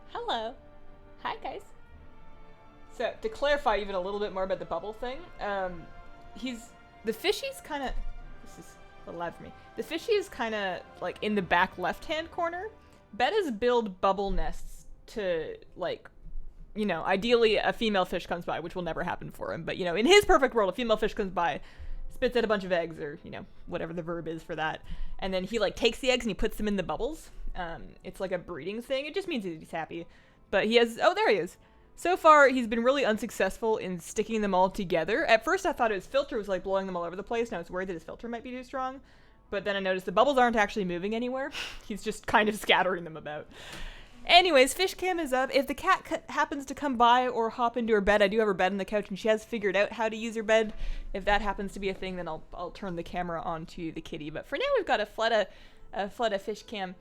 Hello. Hi, guys. So, to clarify even a little bit more about the bubble thing, the fishy's kind of, this is a little loud for me. The fishy is kind of, like, in the back left-hand corner. Bettas build bubble nests to, like, you know, ideally a female fish comes by, which will never happen for him, but, you know, in his perfect world, a female fish comes by, spits out a bunch of eggs, or, you know, whatever the verb is for that, and then he, like, takes the eggs and he puts them in the bubbles. It's like a breeding thing. It just means that he's happy. But he has, oh, there he is. So far, he's been really unsuccessful in sticking them all together. At first, I thought his filter was, like, blowing them all over the place, and I was worried that his filter might be too strong. But then I noticed the bubbles aren't actually moving anywhere. He's just kind of scattering them about. Anyways, fish cam is up. If the cat happens to come by or hop into her bed, I do have her bed on the couch, and she has figured out how to use her bed. If that happens to be a thing, then I'll turn the camera on to the kitty. But for now, we've got a Fleta fish cam.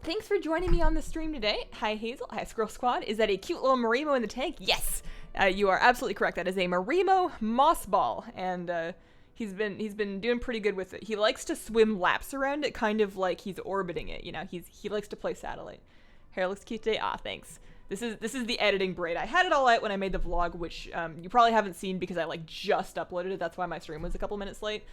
Thanks for joining me on the stream today. Hi Hazel, hi Squirrel Squad. Is that a cute little Marimo in the tank? Yes! You are absolutely correct. That is a Marimo moss ball, and he's been doing pretty good with it. He likes to swim laps around it, kind of like he's orbiting it, you know. He likes to play satellite. Hair looks cute today. Ah, thanks. This is the editing braid. I had it all out when I made the vlog, which you probably haven't seen because I like just uploaded it. That's why my stream was a couple minutes late.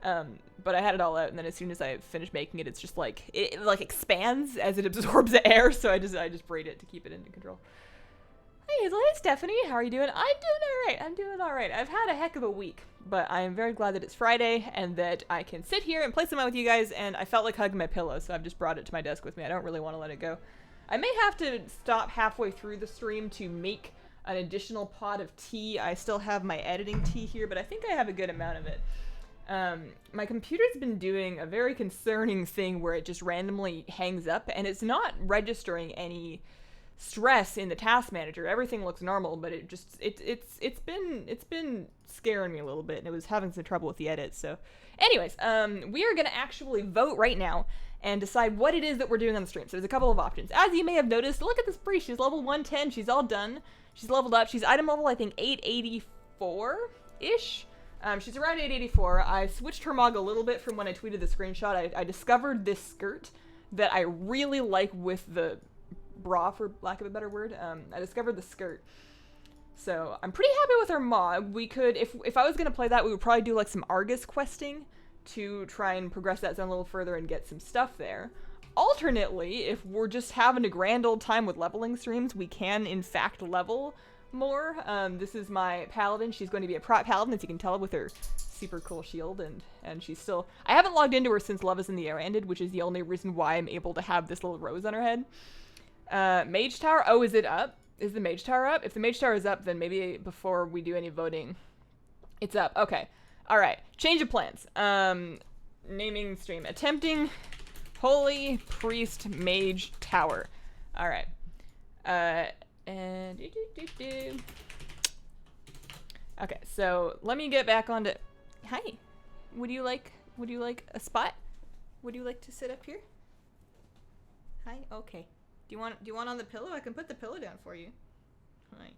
But I had it all out, and then as soon as I finished making it, it's just like, it like expands as it absorbs the air, so I just braid it to keep it in control. Hey Hazel, hey Stephanie, how are you doing? I'm doing alright. I've had a heck of a week, but I am very glad that it's Friday, and that I can sit here and play some out with you guys, and I felt like hugging my pillow, so I've just brought it to my desk with me. I don't really want to let it go. I may have to stop halfway through the stream to make an additional pot of tea. I still have my editing tea here, but I think I have a good amount of it. My computer's been doing a very concerning thing where it just randomly hangs up, and it's not registering any stress in the task manager. Everything looks normal, but it's been scaring me a little bit, and it was having some trouble with the edit. So anyways, we are gonna actually vote right now and decide what it is that we're doing on the stream. So there's a couple of options. As you may have noticed, look at this Bree. She's level 110. She's all done. She's leveled up. She's item level, I think, 884-ish. She's around 884. I switched her mog a little bit from when I tweeted the screenshot. I discovered this skirt that I really like with the bra, for lack of a better word. I discovered the skirt. So I'm pretty happy with her mog. We could, if I was going to play that, we would probably do like some Argus questing to try and progress that zone a little further and get some stuff there. Alternately, if we're just having a grand old time with leveling streams, we can in fact level more. This is my paladin. She's going to be a prot paladin, as you can tell with her super cool shield, and she's still, I haven't logged into her since Love is in the Air ended, which is the only reason why I'm able to have this little rose on her head. Mage Tower, oh, is it up? Is the Mage Tower up? If the Mage Tower is up, then maybe before we do any voting, it's up. Okay. Alright. Change of plans. Naming stream. Attempting Holy Priest Mage Tower. Alright. And okay, so let me get back onto. Hi, would you like a spot? Would you like to sit up here? Hi. Okay. Do you want on the pillow? I can put the pillow down for you. Hi.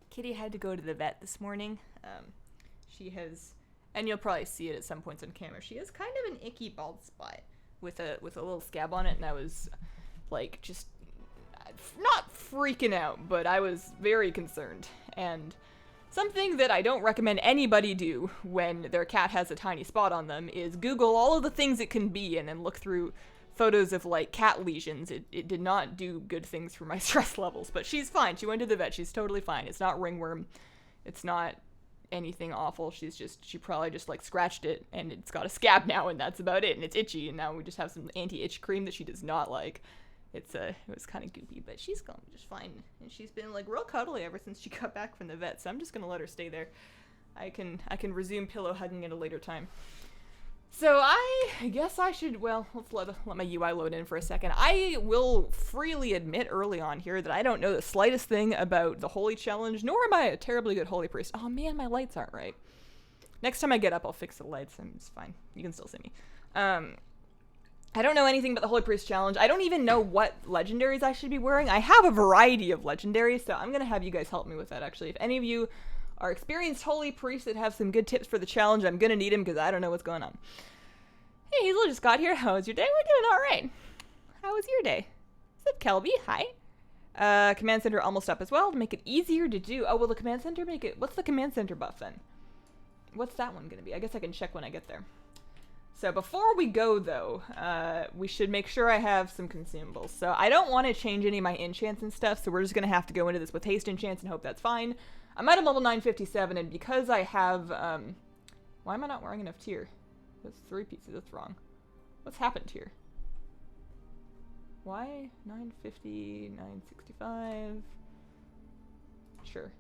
Kitty had to go to the vet this morning. She has, and you'll probably see it at some points on camera. She has kind of an icky bald spot with a little scab on it, and I was like just. Not freaking out, but I was very concerned. And something that I don't recommend anybody do when their cat has a tiny spot on them is Google all of the things it can be and then look through photos of like cat lesions. It did not do good things for my stress levels, but she's fine. She went to the vet. She's totally fine. It's not ringworm. It's not anything awful. She probably just like scratched it and it's got a scab now and that's about it. And it's itchy and now we just have some anti-itch cream that she does not like. It was kind of goopy, but she's going just fine. And she's been like real cuddly ever since she got back from the vet. So I'm just going to let her stay there. I can resume pillow hugging at a later time. So I guess I should, well, let's let my UI load in for a second. I will freely admit early on here that I don't know the slightest thing about the Holy Challenge, nor am I a terribly good Holy Priest. Oh man, my lights aren't right. Next time I get up, I'll fix the lights and it's fine. You can still see me. I don't know anything about the Holy Priest Challenge. I don't even know what legendaries I should be wearing. I have a variety of legendaries, so I'm going to have you guys help me with that, actually. If any of you our experienced holy priests that have some good tips for the challenge. I'm gonna need him because I don't know what's going on. Hey, Hazel just got here. How was your day? We're doing all right. How was your day? What's up, Kelby? Hi. Command center almost up as well to make it easier to do. Oh, will the command center make it? What's the command center buff then? What's that one gonna be? I guess I can check when I get there. So before we go though, we should make sure I have some consumables. So I don't want to change any of my enchants and stuff, so we're just gonna have to go into this with haste enchants and hope that's fine. I'm at a level 957, and because I have, why am I not wearing enough tier? That's 3 pieces, that's wrong. What's happened here? Why? 950, 965. Sure.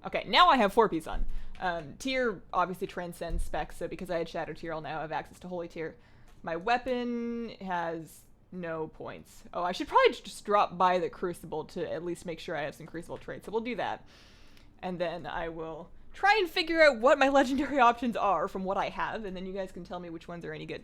Okay, now I have 4 pieces on. Tier obviously transcends specs, so because I had Shadow Tier, I'll now have access to Holy Tier. My weapon has no points. Oh, I should probably just drop by the Crucible to at least make sure I have some Crucible traits, so we'll do that. And then I will try and figure out what my legendary options are from what I have, and then you guys can tell me which ones are any good.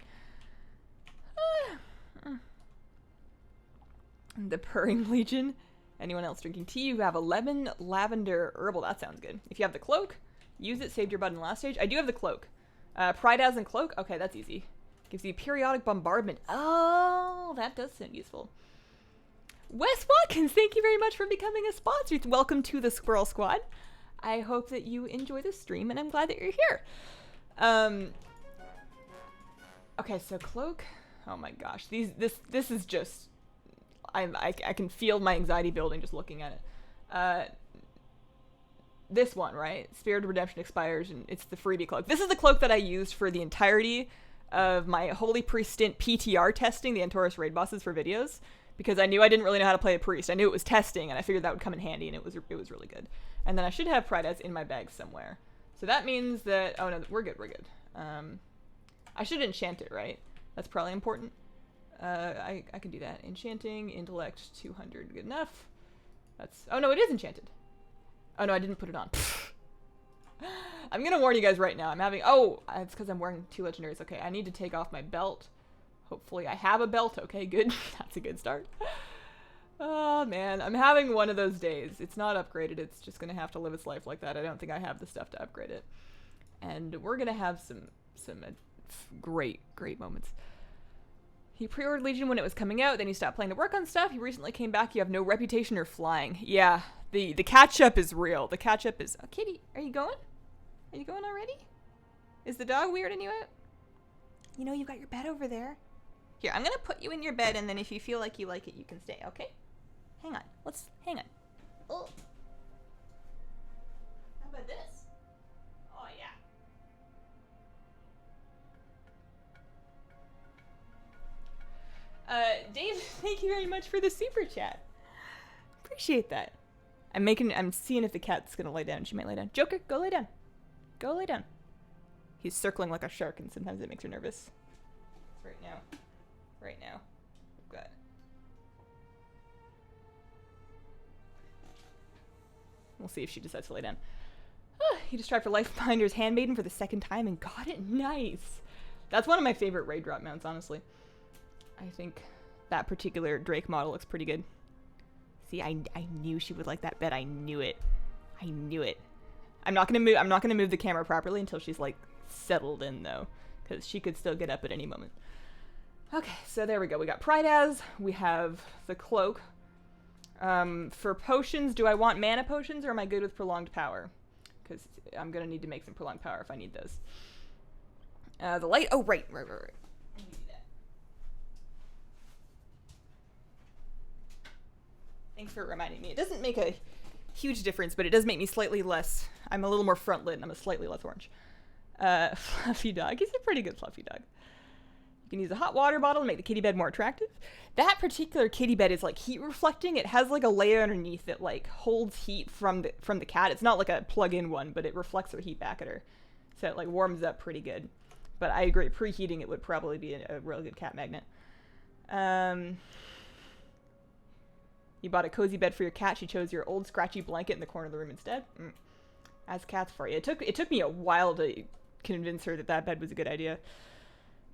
The Purring Legion. Anyone else drinking tea? You have a lemon lavender herbal. That sounds good. If you have the cloak, use it. Saved your button last stage. I do have the cloak. Pride as and cloak. Okay, that's easy. Gives you periodic bombardment. Oh, that does sound useful. Wes Watkins, thank you very much for becoming a sponsor. Welcome to the Squirrel Squad. I hope that you enjoy the stream, and I'm glad that you're here. Okay, so cloak. Oh my gosh, this is just. I can feel my anxiety building just looking at it. This one, right? Spirit of Redemption expires, and it's the freebie cloak. This is the cloak that I used for the entirety of my Holy Priest stint PTR testing the Antorus raid bosses for videos, because I knew I didn't really know how to play a priest. I knew it was testing, and I figured that would come in handy, and it was really good. And then I should have Pride as in my bag somewhere. So that means that, oh no, we're good. I should enchant it, right? That's probably important. I can do that. Enchanting, intellect, 200, good enough. That's, oh no, it is enchanted. Oh no, I didn't put it on. I'm gonna warn you guys right now. I'm having, oh, it's because I'm wearing 2 legendaries. Okay, I need to take off my belt. Hopefully I have a belt. Okay, good. That's a good start. Oh man, I'm having one of those days. It's not upgraded. It's just gonna have to live its life like that. I don't think I have the stuff to upgrade it. And we're gonna have some great moments. He pre-ordered Legion when it was coming out, then he stopped playing to work on stuff. He recently came back. You have no reputation or flying. Yeah, the catch-up is real. The catch-up is... Oh, Kitty, are you going? Are you going already? Is the dog weirding you out? You know, you got your bed over there. Here, I'm going to put you in your bed, and then if you feel like you like it, you can stay, okay? Hang on. Hang on. Oh. How about this? Oh, yeah. Dave, thank you very much for the super chat. Appreciate that. I'm seeing if the cat's gonna lay down. She might lay down. Joker, go lay down. Go lay down. He's circling like a shark, and sometimes it makes her nervous. Right now. Good. We'll see if she decides to lay down. He just tried for Lifebinder's Handmaiden for the 2nd time and got it. Nice. That's one of my favorite raid drop mounts, honestly. I think that particular Drake model looks pretty good. See, I knew she would like that bed. I knew it. I'm not gonna move the camera properly until she's like settled in though, because she could still get up at any moment. Okay, so there we go. We got Pride as. We have the cloak. For potions, do I want mana potions or am I good with prolonged power? Because I'm gonna need to make some prolonged power if I need those. The light. Oh, right. Let me do that. Thanks for reminding me. It doesn't make a huge difference, but it does make me slightly less. I'm a little more front lit and I'm a slightly less orange. Fluffy dog. He's a pretty good fluffy dog. You can use a hot water bottle to make the kitty bed more attractive. That particular kitty bed is like heat reflecting. It has like a layer underneath that like holds heat from the cat. It's not like a plug-in one, but it reflects her heat back at her. So it like warms up pretty good. But I agree, preheating it would probably be a real good cat magnet. You bought a cozy bed for your cat. She chose your old scratchy blanket in the corner of the room instead. As cats for you. It took me a while to convince her that bed was a good idea.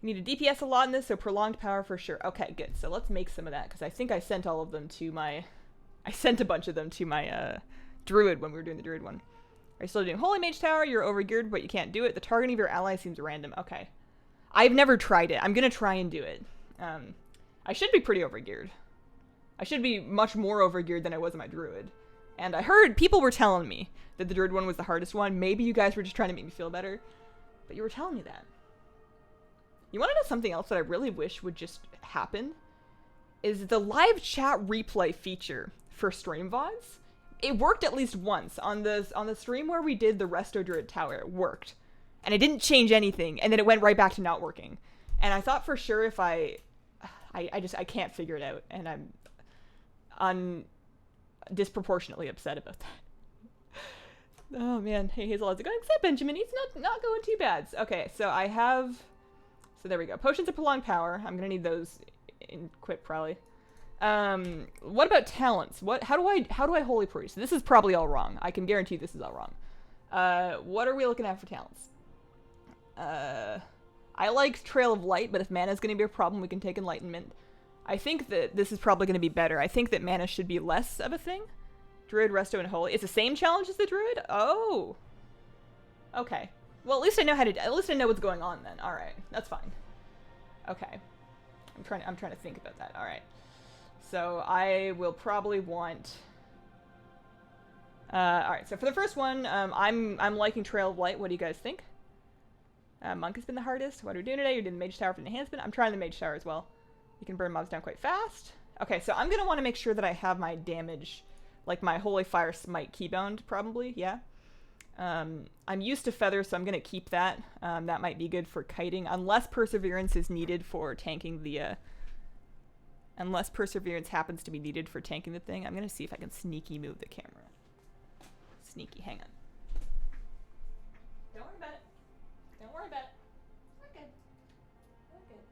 You need a DPS a lot in this, so prolonged power for sure. Okay, good. So let's make some of that, because I think I sent all of them to my... I sent a bunch of them to my druid when we were doing the druid one. Are you still doing Holy Mage Tower? You're overgeared, but you can't do it. The targeting of your ally seems random. Okay. I've never tried it. I'm gonna try and do it. I should be pretty overgeared. I should be much more overgeared than I was in my druid. And I heard people were telling me that the druid one was the hardest one. Maybe you guys were just trying to make me feel better, but you were telling me that. You want to know something else that I really wish would just happen? Is the live chat replay feature for stream VODs. It worked at least once on the stream where we did the Resto Druid Tower. It worked, and it didn't change anything, and then it went right back to not working. And I thought for sure if I can't figure it out, and I'm disproportionately upset about that. Oh man, hey Hazel, how's it going? Except Benjamin, he's not going too bad. Okay, so I have, so there we go. Potions of prolonged power. I'm gonna need those in quick probably. What about talents? How do I holy priest? This is probably all wrong. I can guarantee this is all wrong. What are we looking at for talents? I like Trail of Light, but if mana is going to be a problem, we can take Enlightenment. I think that this is probably going to be better. I think that mana should be less of a thing. Druid, Resto, and Holy. It's the same challenge as the Druid? Oh. Okay. Well, at least I know at least I know what's going on then. Alright. That's fine. Okay. I'm trying to think about that. Alright. So I will probably want... Alright, so for the first one, I'm liking Trail of Light. What do you guys think? Monk has been the hardest. What are we doing today? You're doing the Mage Tower for the enhancement. I'm trying the Mage Tower as well. You can burn mobs down quite fast. Okay, so I'm going to want to make sure that I have my damage, like my Holy Fire Smite keybound, probably, yeah. I'm used to Feather, so I'm going to keep that. That might be good for kiting, unless Perseverance is needed for tanking the, unless Perseverance happens to be needed for tanking the thing. I'm going to see if I can sneaky move the camera. Sneaky, hang on. Don't worry about it. Don't worry about it. We're good. We're good.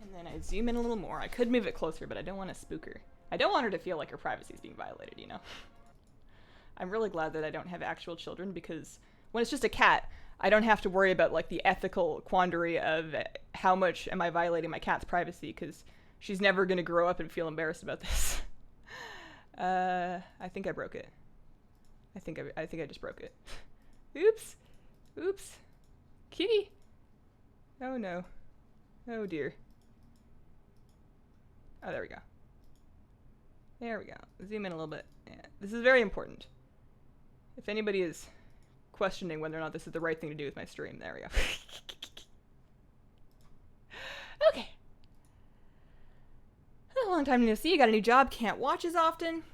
And then I zoom in a little more. I could move it closer, but I don't want to spook her. I don't want her to feel like her privacy is being violated, you know? I'm really glad that I don't have actual children, because when it's just a cat, I don't have to worry about, like, the ethical quandary of how much am I violating my cat's privacy, because she's never going to grow up and feel embarrassed about this. I think I broke it. I think I just broke it. Oops. Oops. Kitty. Oh, no. Oh, dear. Oh, there we go. There we go. Zoom in a little bit. Yeah. This is very important. If anybody is questioning whether or not this is the right thing to do with my stream, there we go. Okay. A long time no see. You got a new job. Can't watch as often.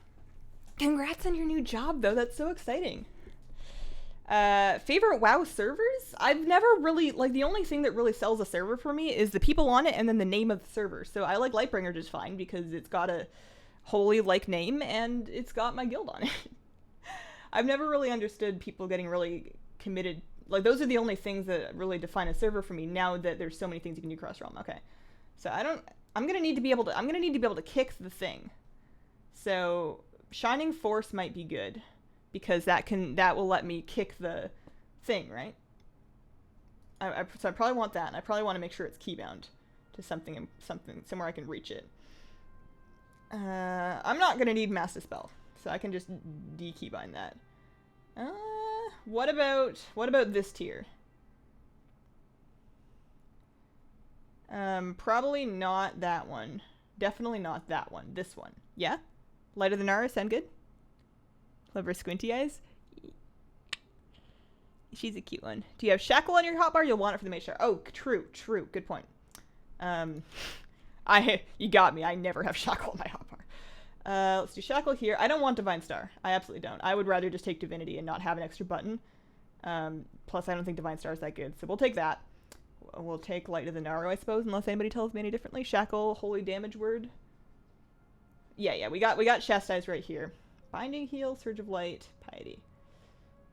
Congrats on your new job, though. That's so exciting. Favorite WoW servers? I've never really, like, the only thing that really sells a server for me is the people on it and then the name of the server. So I like Lightbringer just fine because it's got a holy-like name and it's got my guild on it. I've never really understood people getting really committed. Like, those are the only things that really define a server for me now that there's so many things you can do cross-realm. Okay. So I'm gonna need to be able to kick the thing. So Shining Force might be good, because that will let me kick the thing, right? So I probably want that, and I probably want to make sure it's keybound to somewhere I can reach it. I'm not gonna need Mass Dispel, so I can just de-keybind that. What about this tier? Probably not that one. Definitely not that one. This one. Yeah? Light of the Nara, sound good? Clever squinty eyes. She's a cute one. Do you have Shackle on your hotbar? You'll want it for the Mage Tower. Oh, true. Good point. You got me. I never have Shackle on my hotbar. Let's do Shackle here. I don't want Divine Star. I absolutely don't. I would rather just take Divinity and not have an extra button. Plus, I don't think Divine Star is that good, so we'll take that. We'll take Light of the Naro, I suppose, unless anybody tells me any differently. Shackle, Holy Damage Word. Yeah, we got Chastise right here. Binding Heal, Surge of Light, Piety.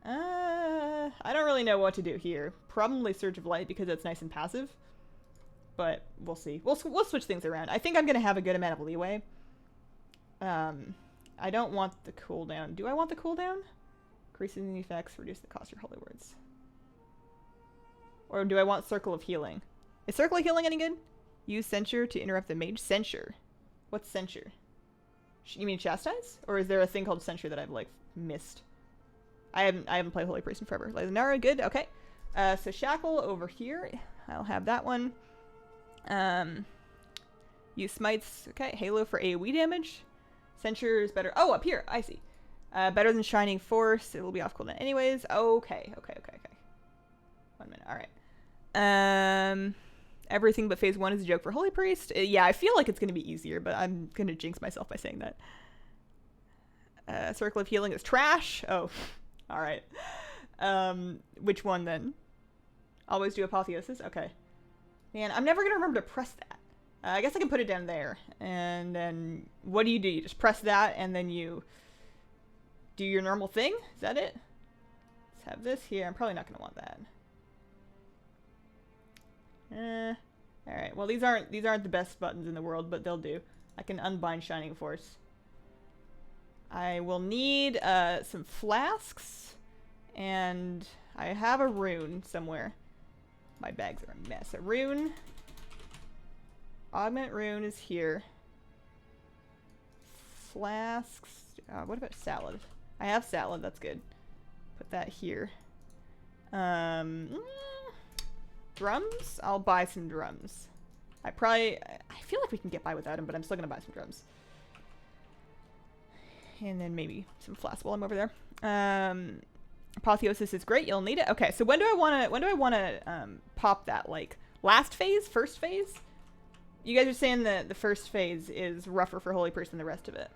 I don't really know what to do here. Probably Surge of Light because it's nice and passive. But we'll see. We'll switch things around. I think I'm going to have a good amount of leeway. I don't want the cooldown. Do I want the cooldown? Increasing the effects, reduce the cost of your holy words. Or do I want Circle of Healing? Is Circle of Healing any good? Use Censure to interrupt the mage. Censure. What's Censure? You mean Chastise? Or is there a thing called Censure that I've, like, missed? I haven't played Holy Priest in forever. Lysanara, good. Okay. So Shackle over here. I'll have that one. Use Smites. Okay. Halo for AoE damage. Censure is better. Oh, up here. I see. Better than Shining Force. It'll be off cooldown anyways. Okay. 1 minute. Alright. Everything but phase 1 is a joke for Holy Priest. Yeah, I feel like it's going to be easier, but I'm going to jinx myself by saying that. Circle of Healing is trash. Oh, alright. Which one then? Always do Apotheosis? Okay. Man, I'm never going to remember to press that. I guess I can put it down there. And then, what do? You just press that, and then you do your normal thing? Is that it? Let's have this here. I'm probably not going to want that. Alright, well these aren't the best buttons in the world, but they'll do. I can unbind Shining Force. I will need some flasks, and I have a rune somewhere. My bags are a mess. A rune. Augment rune is here. Flasks. What about salad? I have salad, that's good. Put that here. Drums? I'll buy some drums. I feel like we can get by without them, but I'm still gonna buy some drums. And then maybe some flasks while I'm over there. Apotheosis is great, you'll need it. Okay, so when do I wanna pop that? Like last phase? First phase? You guys are saying that the first phase is rougher for Holy Priest than the rest of it.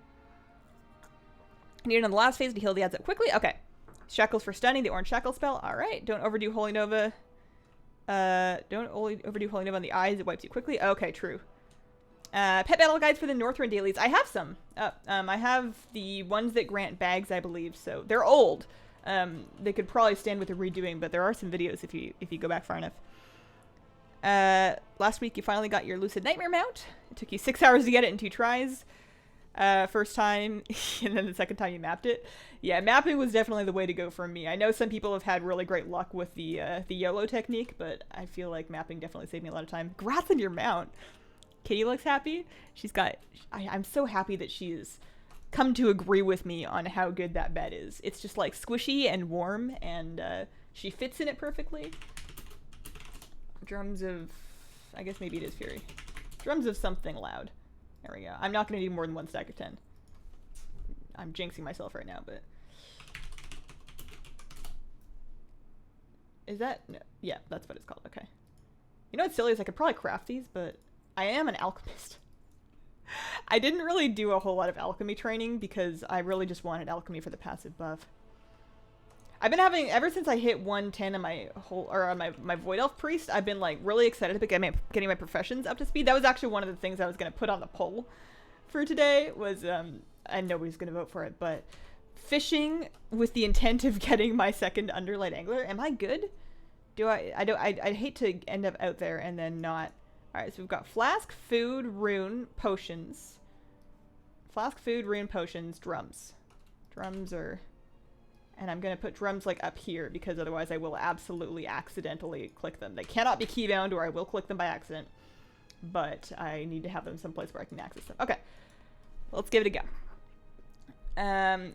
I need it on the last phase to heal the adds up quickly. Okay. Shackles for stunning, the orange shackle spell. Alright, don't overdo Holy Nova. Don't overdo Holy Nova on the eyes, it wipes you quickly. Okay, true. Pet battle guides for the Northrend dailies. I have some. I have the ones that grant bags, I believe, so they're old. They could probably stand with the redoing, but there are some videos if you go back far enough. Last week you finally got your Lucid Nightmare mount. It took you 6 hours to get it in 2 tries. First time, and then the second time you mapped it. Yeah, mapping was definitely the way to go for me. I know some people have had really great luck with the YOLO technique, but I feel like mapping definitely saved me a lot of time. Congrats on your mount. Kitty looks happy. She's got... I'm so happy that she's come to agree with me on how good that bed is. It's just like squishy and warm, and she fits in it perfectly. Drums of... I guess maybe it is Fury. Drums of something loud. There we go. I'm not going to do more than 1 stack of 10. I'm jinxing myself right now, but... Is that... No. Yeah, that's what it's called. Okay. You know what's silly is I could probably craft these, but I am an alchemist. I didn't really do a whole lot of alchemy training because I really just wanted alchemy for the passive buff. I've been having, ever since I hit 110 on my Void Elf Priest, I've been like really excited about getting my professions up to speed. That was actually one of the things I was going to put on the poll for today was, and nobody's going to vote for it, but fishing with the intent of getting my second Underlight Angler. Am I good? I'd hate to end up out there and then not. Alright, so we've got flask, food, rune, potions. Flask, food, rune, potions, drums. Drums are... And I'm going to put drums like up here because otherwise I will absolutely accidentally click them. They cannot be keybound or I will click them by accident. But I need to have them someplace where I can access them. Okay, let's give it a go.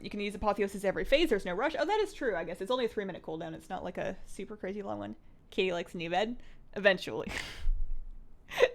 You can use Apotheosis every phase. There's no rush. Oh, that is true, I guess. It's only a 3-minute cooldown. It's not like a super crazy long one. Katie likes a new bed. Eventually.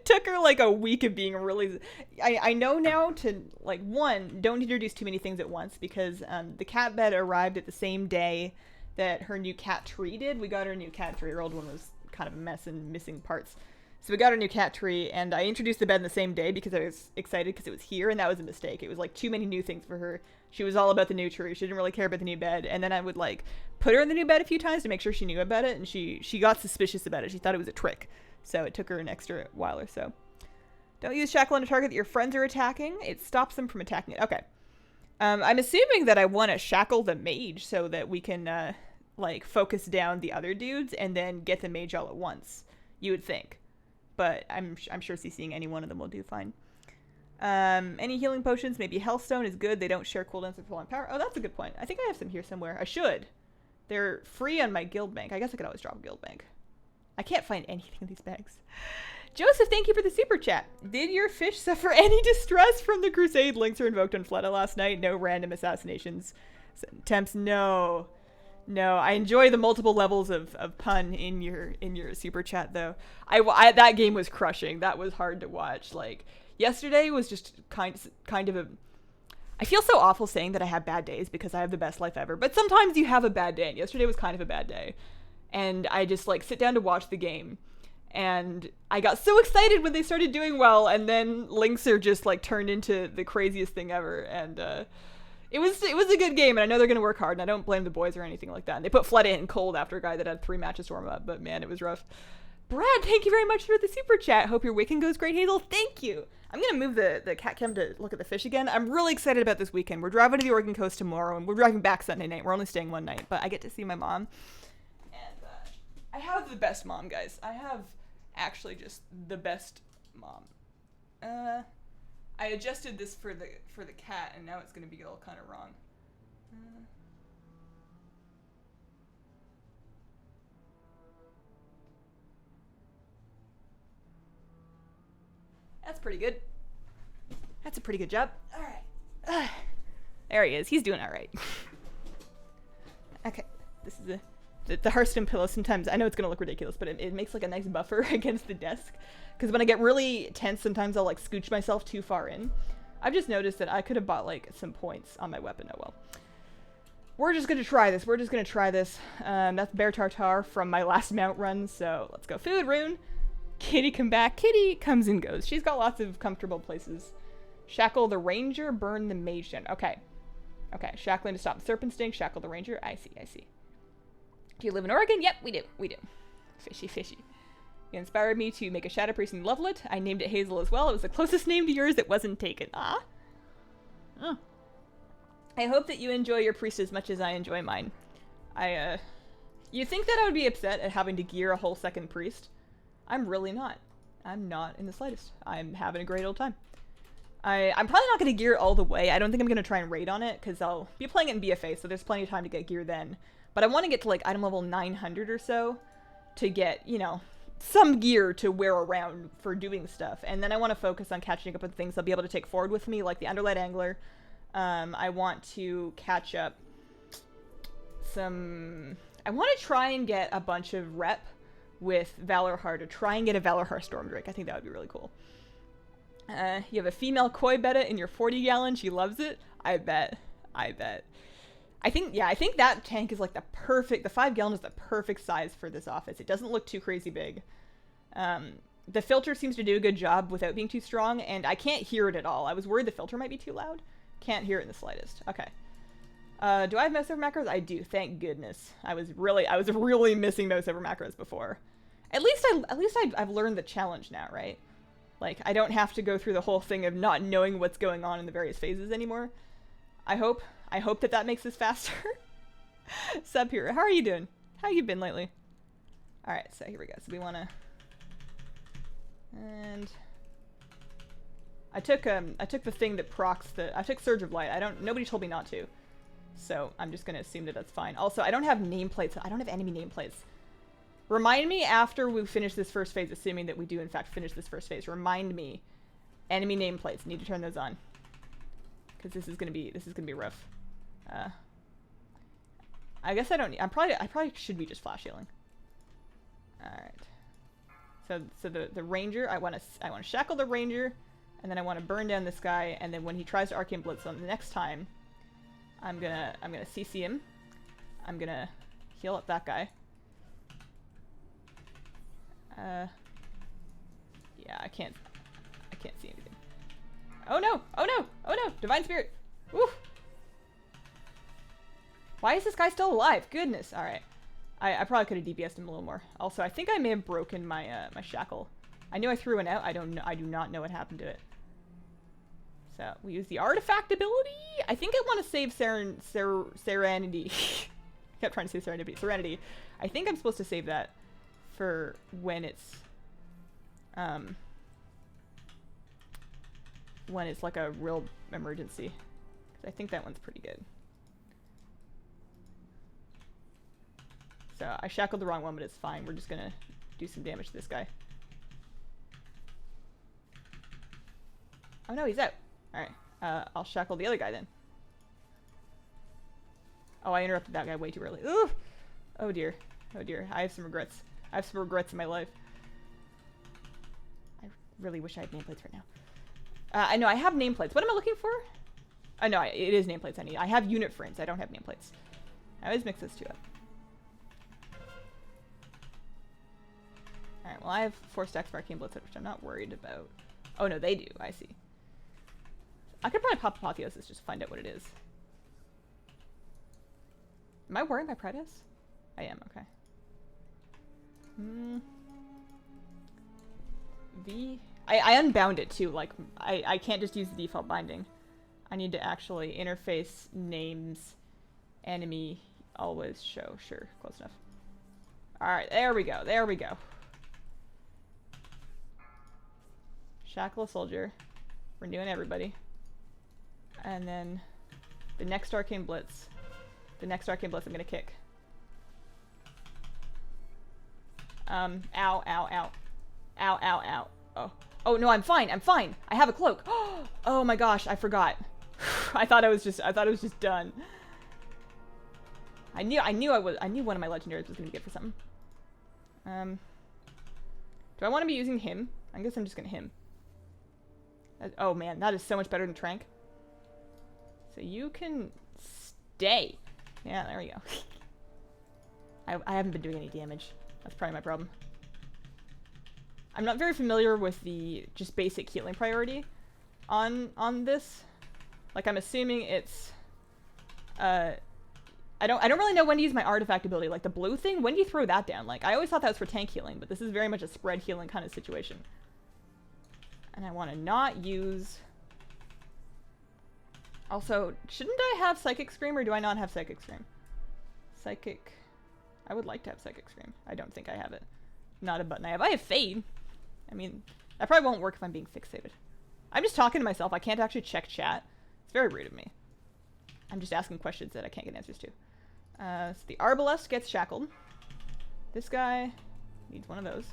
Took her like a week of being really... I know now to, like, one, don't introduce too many things at once because the cat bed arrived at the same day that her new cat tree did. We got her new cat tree. Her old one was kind of a mess and missing parts. So we got her new cat tree, and I introduced the bed in the same day because I was excited because it was here, and that was a mistake. It was, like, too many new things for her. She was all about the new tree. She didn't really care about the new bed, and then I would, like, put her in the new bed a few times to make sure she knew about it, and she got suspicious about it. She thought it was a trick. So it took her an extra while or so. Don't use shackle on a target that your friends are attacking. It stops them from attacking it. Okay. I'm assuming that I want to shackle the mage so that we can, like, focus down the other dudes and then get the mage all at once. You would think. But I'm sure CCing any one of them will do fine. Any healing potions, maybe Hellstone is good. They don't share cooldowns with full on power. Oh, that's a good point. I think I have some here somewhere. I should. They're free on my guild bank. I guess I could always drop a guild bank. I can't find anything in these bags. Joseph, thank you for the super chat. Did your fish suffer any distress from the crusade links are invoked on Fleta last night? No random assassinations attempts? No. No, I enjoy the multiple levels of pun in your super chat though. That game was crushing. That was hard to watch. Like yesterday was just kind of a. I feel so awful saying that I have bad days because I have the best life ever. But sometimes you have a bad day, and yesterday was kind of a bad day. And I just like sit down to watch the game, and I got so excited when they started doing well, and then Linkser just like turned into the craziest thing ever, and it was a good game, and I know they're gonna work hard, and I don't blame the boys or anything like that. And they put Fleta in cold after a guy that had 3 matches to warm up, but man, it was rough. Brad, thank you very much for the super chat. Hope your weekend goes great, Hazel. Thank you. I'm gonna move the cat cam to look at the fish again. I'm really excited about this weekend. We're driving to the Oregon coast tomorrow, and we're driving back Sunday night. We're only staying one night, but I get to see my mom. I have the best mom, guys. I have actually just the best mom. I adjusted this for the cat, and now it's gonna be all kind of wrong. That's pretty good. That's a pretty good job. All right. There he is. He's doing all right. Okay. This is the Hearthstone pillow. Sometimes I know it's gonna look ridiculous, but it makes like a nice buffer against the desk. Because when I get really tense, sometimes I'll like scooch myself too far in. I've just noticed that I could have bought like some points on my weapon. Oh well. We're just gonna try this. That's Bear Tartar from my last mount run. So let's go. Food rune. Kitty come back. Kitty comes and goes. She's got lots of comfortable places. Shackle the ranger. Burn the mage gen. Okay. Okay. Shackling to stop the serpent sting. Shackle the ranger. I see. Do you live in Oregon? Yep, we do. Fishy. You inspired me to make a Shadow Priest and Lovelet. I named it Hazel as well. It was the closest name to yours that wasn't taken. Ah. Oh. I hope that you enjoy your priest as much as I enjoy mine. You think that I would be upset at having to gear a whole second priest? I'm really not. I'm not in the slightest. I'm having a great old time. I'm probably not going to gear it all the way. I don't think I'm going to try and raid on it, because I'll be playing it in BFA, so there's plenty of time to get gear then. But I want to get to like item level 900 or so to get, you know, some gear to wear around for doing stuff. And then I want to focus on catching up with things I'll be able to take forward with me, like the Underlight Angler. I want to catch up some... I want to try and get a bunch of rep with Valorhar to try and get a Valorhar Stormdrake. I think that would be really cool. You have a female koi betta in your 40 gallon. She loves it. I bet. I think that tank is like the 5 gallon is the perfect size for this office. It doesn't look too crazy big. The filter seems to do a good job without being too strong, and I can't hear it at all. I was worried the filter might be too loud. Can't hear it in the slightest. Okay. Do I have mouse over macros? I do, thank goodness. I was really missing mouse over macros before. At least I've learned the challenge now, right? Like, I don't have to go through the whole thing of not knowing what's going on in the various phases anymore. I hope that makes this faster. Sub here. How are you doing? How you been lately? Alright, so here we go. So we wanna... And... I took the thing that procs I took Surge of Light. Nobody told me not to. So I'm just gonna assume that that's fine. Also, I don't have nameplates. I don't have enemy nameplates. Remind me after we finish this first phase, assuming that we do in fact finish this first phase. Remind me, enemy nameplates. Need to turn those on, because this is gonna be rough. I guess I don't need. I probably should be just flash healing. All right. So the ranger. I want to shackle the ranger, and then I want to burn down this guy. And then when he tries to arcane blitz on the next time, I'm gonna CC him. I'm gonna heal up that guy. Yeah, I can't see anything. Oh no! Oh no! Oh no! Divine Spirit! Woo! Why is this guy still alive? Goodness! Alright. I probably could have DPS'd him a little more. Also, I think I may have broken my my shackle. I knew I threw one out. I do not know what happened to it. So, we use the artifact ability? I think I want to save Serenity. I kept trying to say Serenity. I think I'm supposed to save that for when it's like a real emergency. 'Cause I think that one's pretty good. So I shackled the wrong one, but it's fine. We're just gonna do some damage to this guy. Oh no, he's out. Alright, I'll shackle the other guy then. Oh, I interrupted that guy way too early. Ooh! Oh dear. Oh dear. I have some regrets. I have some regrets in my life. I really wish I had nameplates right now. I know, I have nameplates. What am I looking for? Oh no, it is nameplates I need. I have unit frames. I don't have nameplates. I always mix those two up. Alright, well I have 4 stacks of arcane blitzers, which I'm not worried about. Oh no, they do. I see. I could probably pop Apotheosis just to find out what it is. Am I wearing my Predator? I am, okay. I unbound it too, like, I can't just use the default binding. I need to actually interface names, enemy, always show. Sure, close enough. Alright, there we go, there we go. Shackle a soldier. Renewing everybody. And then the next Arcane Blitz. The next Arcane Blitz I'm gonna kick. Ow, ow, ow. Ow, ow, ow. Oh. Oh, no, I'm fine, I'm fine. I have a cloak. Oh my gosh, I forgot. I thought I was just done. I knew one of my legendaries was gonna be good for something. Do I want to be using him? I guess I'm just gonna him. Oh man, that is so much better than Trank. So you can stay. Yeah, there we go. I haven't been doing any damage. That's probably my problem. I'm not very familiar with the just basic healing priority on this. Like, I'm assuming it's I don't really know when to use my artifact ability. Like the blue thing, when do you throw that down? Like, I always thought that was for tank healing, but this is very much a spread healing kind of situation. And I want to not use... Also, shouldn't I have Psychic Scream, or do I not have Psychic Scream? Psychic... I would like to have Psychic Scream. I don't think I have it. Not a button I have. I have Fade. I mean, that probably won't work if I'm being fixated. I'm just talking to myself. I can't actually check chat. It's very rude of me. I'm just asking questions that I can't get answers to. So the Arbalest gets shackled. This guy needs one of those.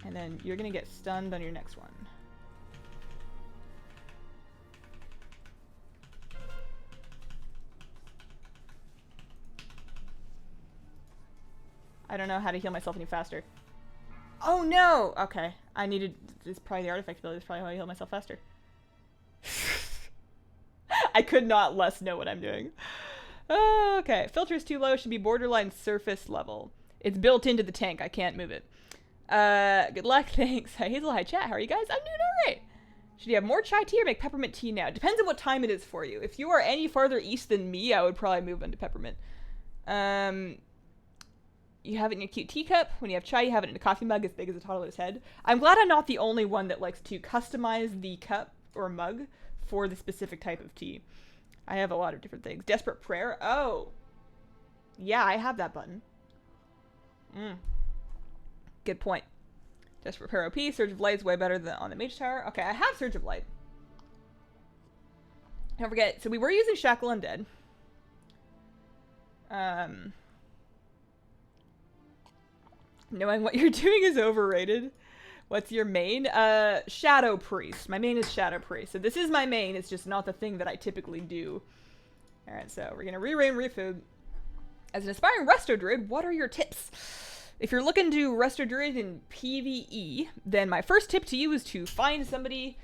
And then you're gonna get stunned on your next one. I don't know how to heal myself any faster. Oh no! Okay. I needed... It's probably the artifact ability. That's probably how I heal myself faster. I could not less know what I'm doing. Okay. Filter is too low. Should be borderline surface level. It's built into the tank. I can't move it. Good luck. Thanks. Hi Hazel. Hi chat. How are you guys? I'm doing alright. Should you have more chai tea or make peppermint tea now? Depends on what time it is for you. If you are any farther east than me, I would probably move into peppermint. You have it in your cute teacup. When you have chai, you have it in a coffee mug as big as a toddler's head. I'm glad I'm not the only one that likes to customize the cup or mug for the specific type of tea. I have a lot of different things. Desperate Prayer. Oh. Yeah, I have that button. Good point. Desperate Prayer OP. Surge of Light is way better than on the Mage Tower. Okay, I have Surge of Light. Don't forget, so we were using Shackle Undead. Knowing what you're doing is overrated. What's your main? Shadow Priest. My main is Shadow Priest. So this is my main. It's just not the thing that I typically do. Alright, so we're gonna re-rain refood. As an aspiring Resto Druid, what are your tips? If you're looking to Resto Druid in PvE, then my first tip to you is to find somebody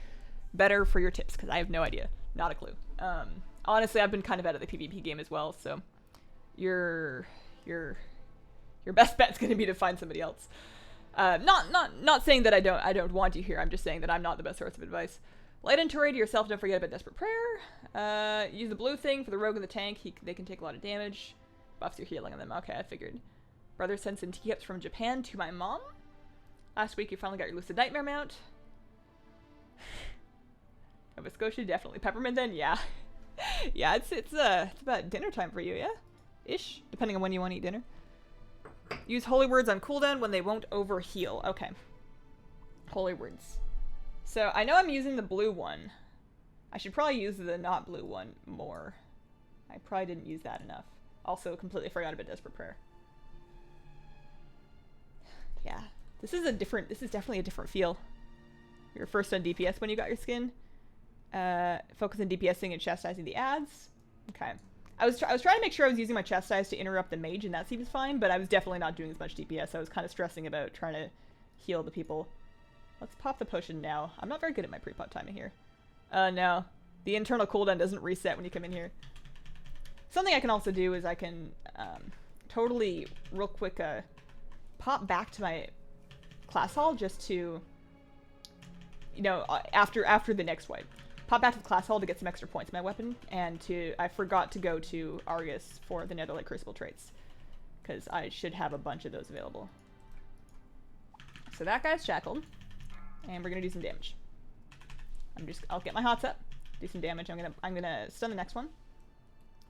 better for your tips, because I have no idea. Not a clue. Honestly, I've been kind of out of the PvP game as well, so your best bet's going to be to find somebody else. Not saying that I don't want you here. I'm just saying that I'm not the best source of advice. Light and Toray to yourself. Don't forget about Desperate Prayer. Use the blue thing for the rogue and the tank. They can take a lot of damage. Buffs your healing on them. Okay, I figured. Brother sent some teacups from Japan to my mom. Last week you finally got your Lucid Nightmare mount. Nova Scotia, definitely. Peppermint then? Yeah. Yeah, it's about dinner time for you, yeah? Ish, depending on when you want to eat dinner. Use Holy Words on cooldown when they won't overheal. Okay. Holy Words. So, I know I'm using the blue one. I should probably use the not blue one more. I probably didn't use that enough. Also, completely forgot about Desperate Prayer. Yeah. This is definitely a different feel. You're first on DPS when you got your skin. Focus on DPSing and chastising the ads. Okay. I was trying to make sure I was using my chastise to interrupt the mage, and that seems fine, but I was definitely not doing as much DPS. I was kind of stressing about trying to heal the people. Let's pop the potion now. I'm not very good at my pre-pot timing here. No. The internal cooldown doesn't reset when you come in here. Something I can also do is I can totally, real quick, pop back to my class hall just to, you know, after the next wipe. Pop back to the class hall to get some extra points in my weapon, and I forgot to go to Argus for the Netherlight Crucible traits, because I should have a bunch of those available. So that guy's shackled, and we're gonna do some damage. I'll get my hots up, do some damage. I'm gonna stun the next one.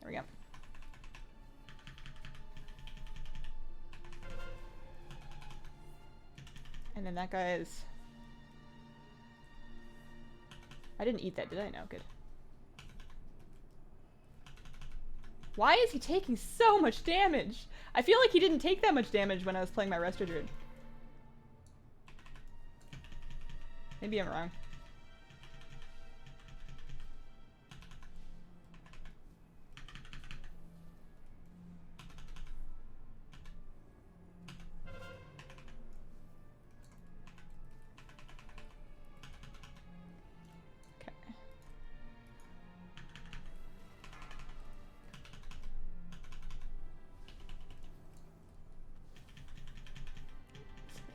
There we go. And then that guy is... I didn't eat that, did I? No, good. Why is he taking so much damage? I feel like he didn't take that much damage when I was playing my Resto Druid. Maybe I'm wrong.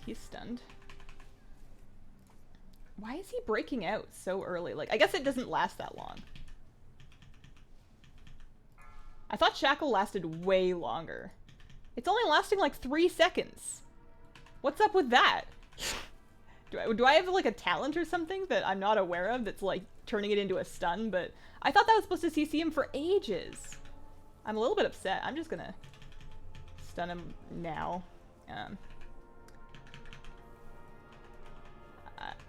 He's stunned. Why is he breaking out so early? Like, I guess it doesn't last that long. I thought Shackle lasted way longer. It's only lasting like 3 seconds. What's up with that? Do I have like a talent or something that I'm not aware of that's like turning it into a stun? But I thought that was supposed to CC him for ages. I'm a little bit upset. I'm just gonna stun him now.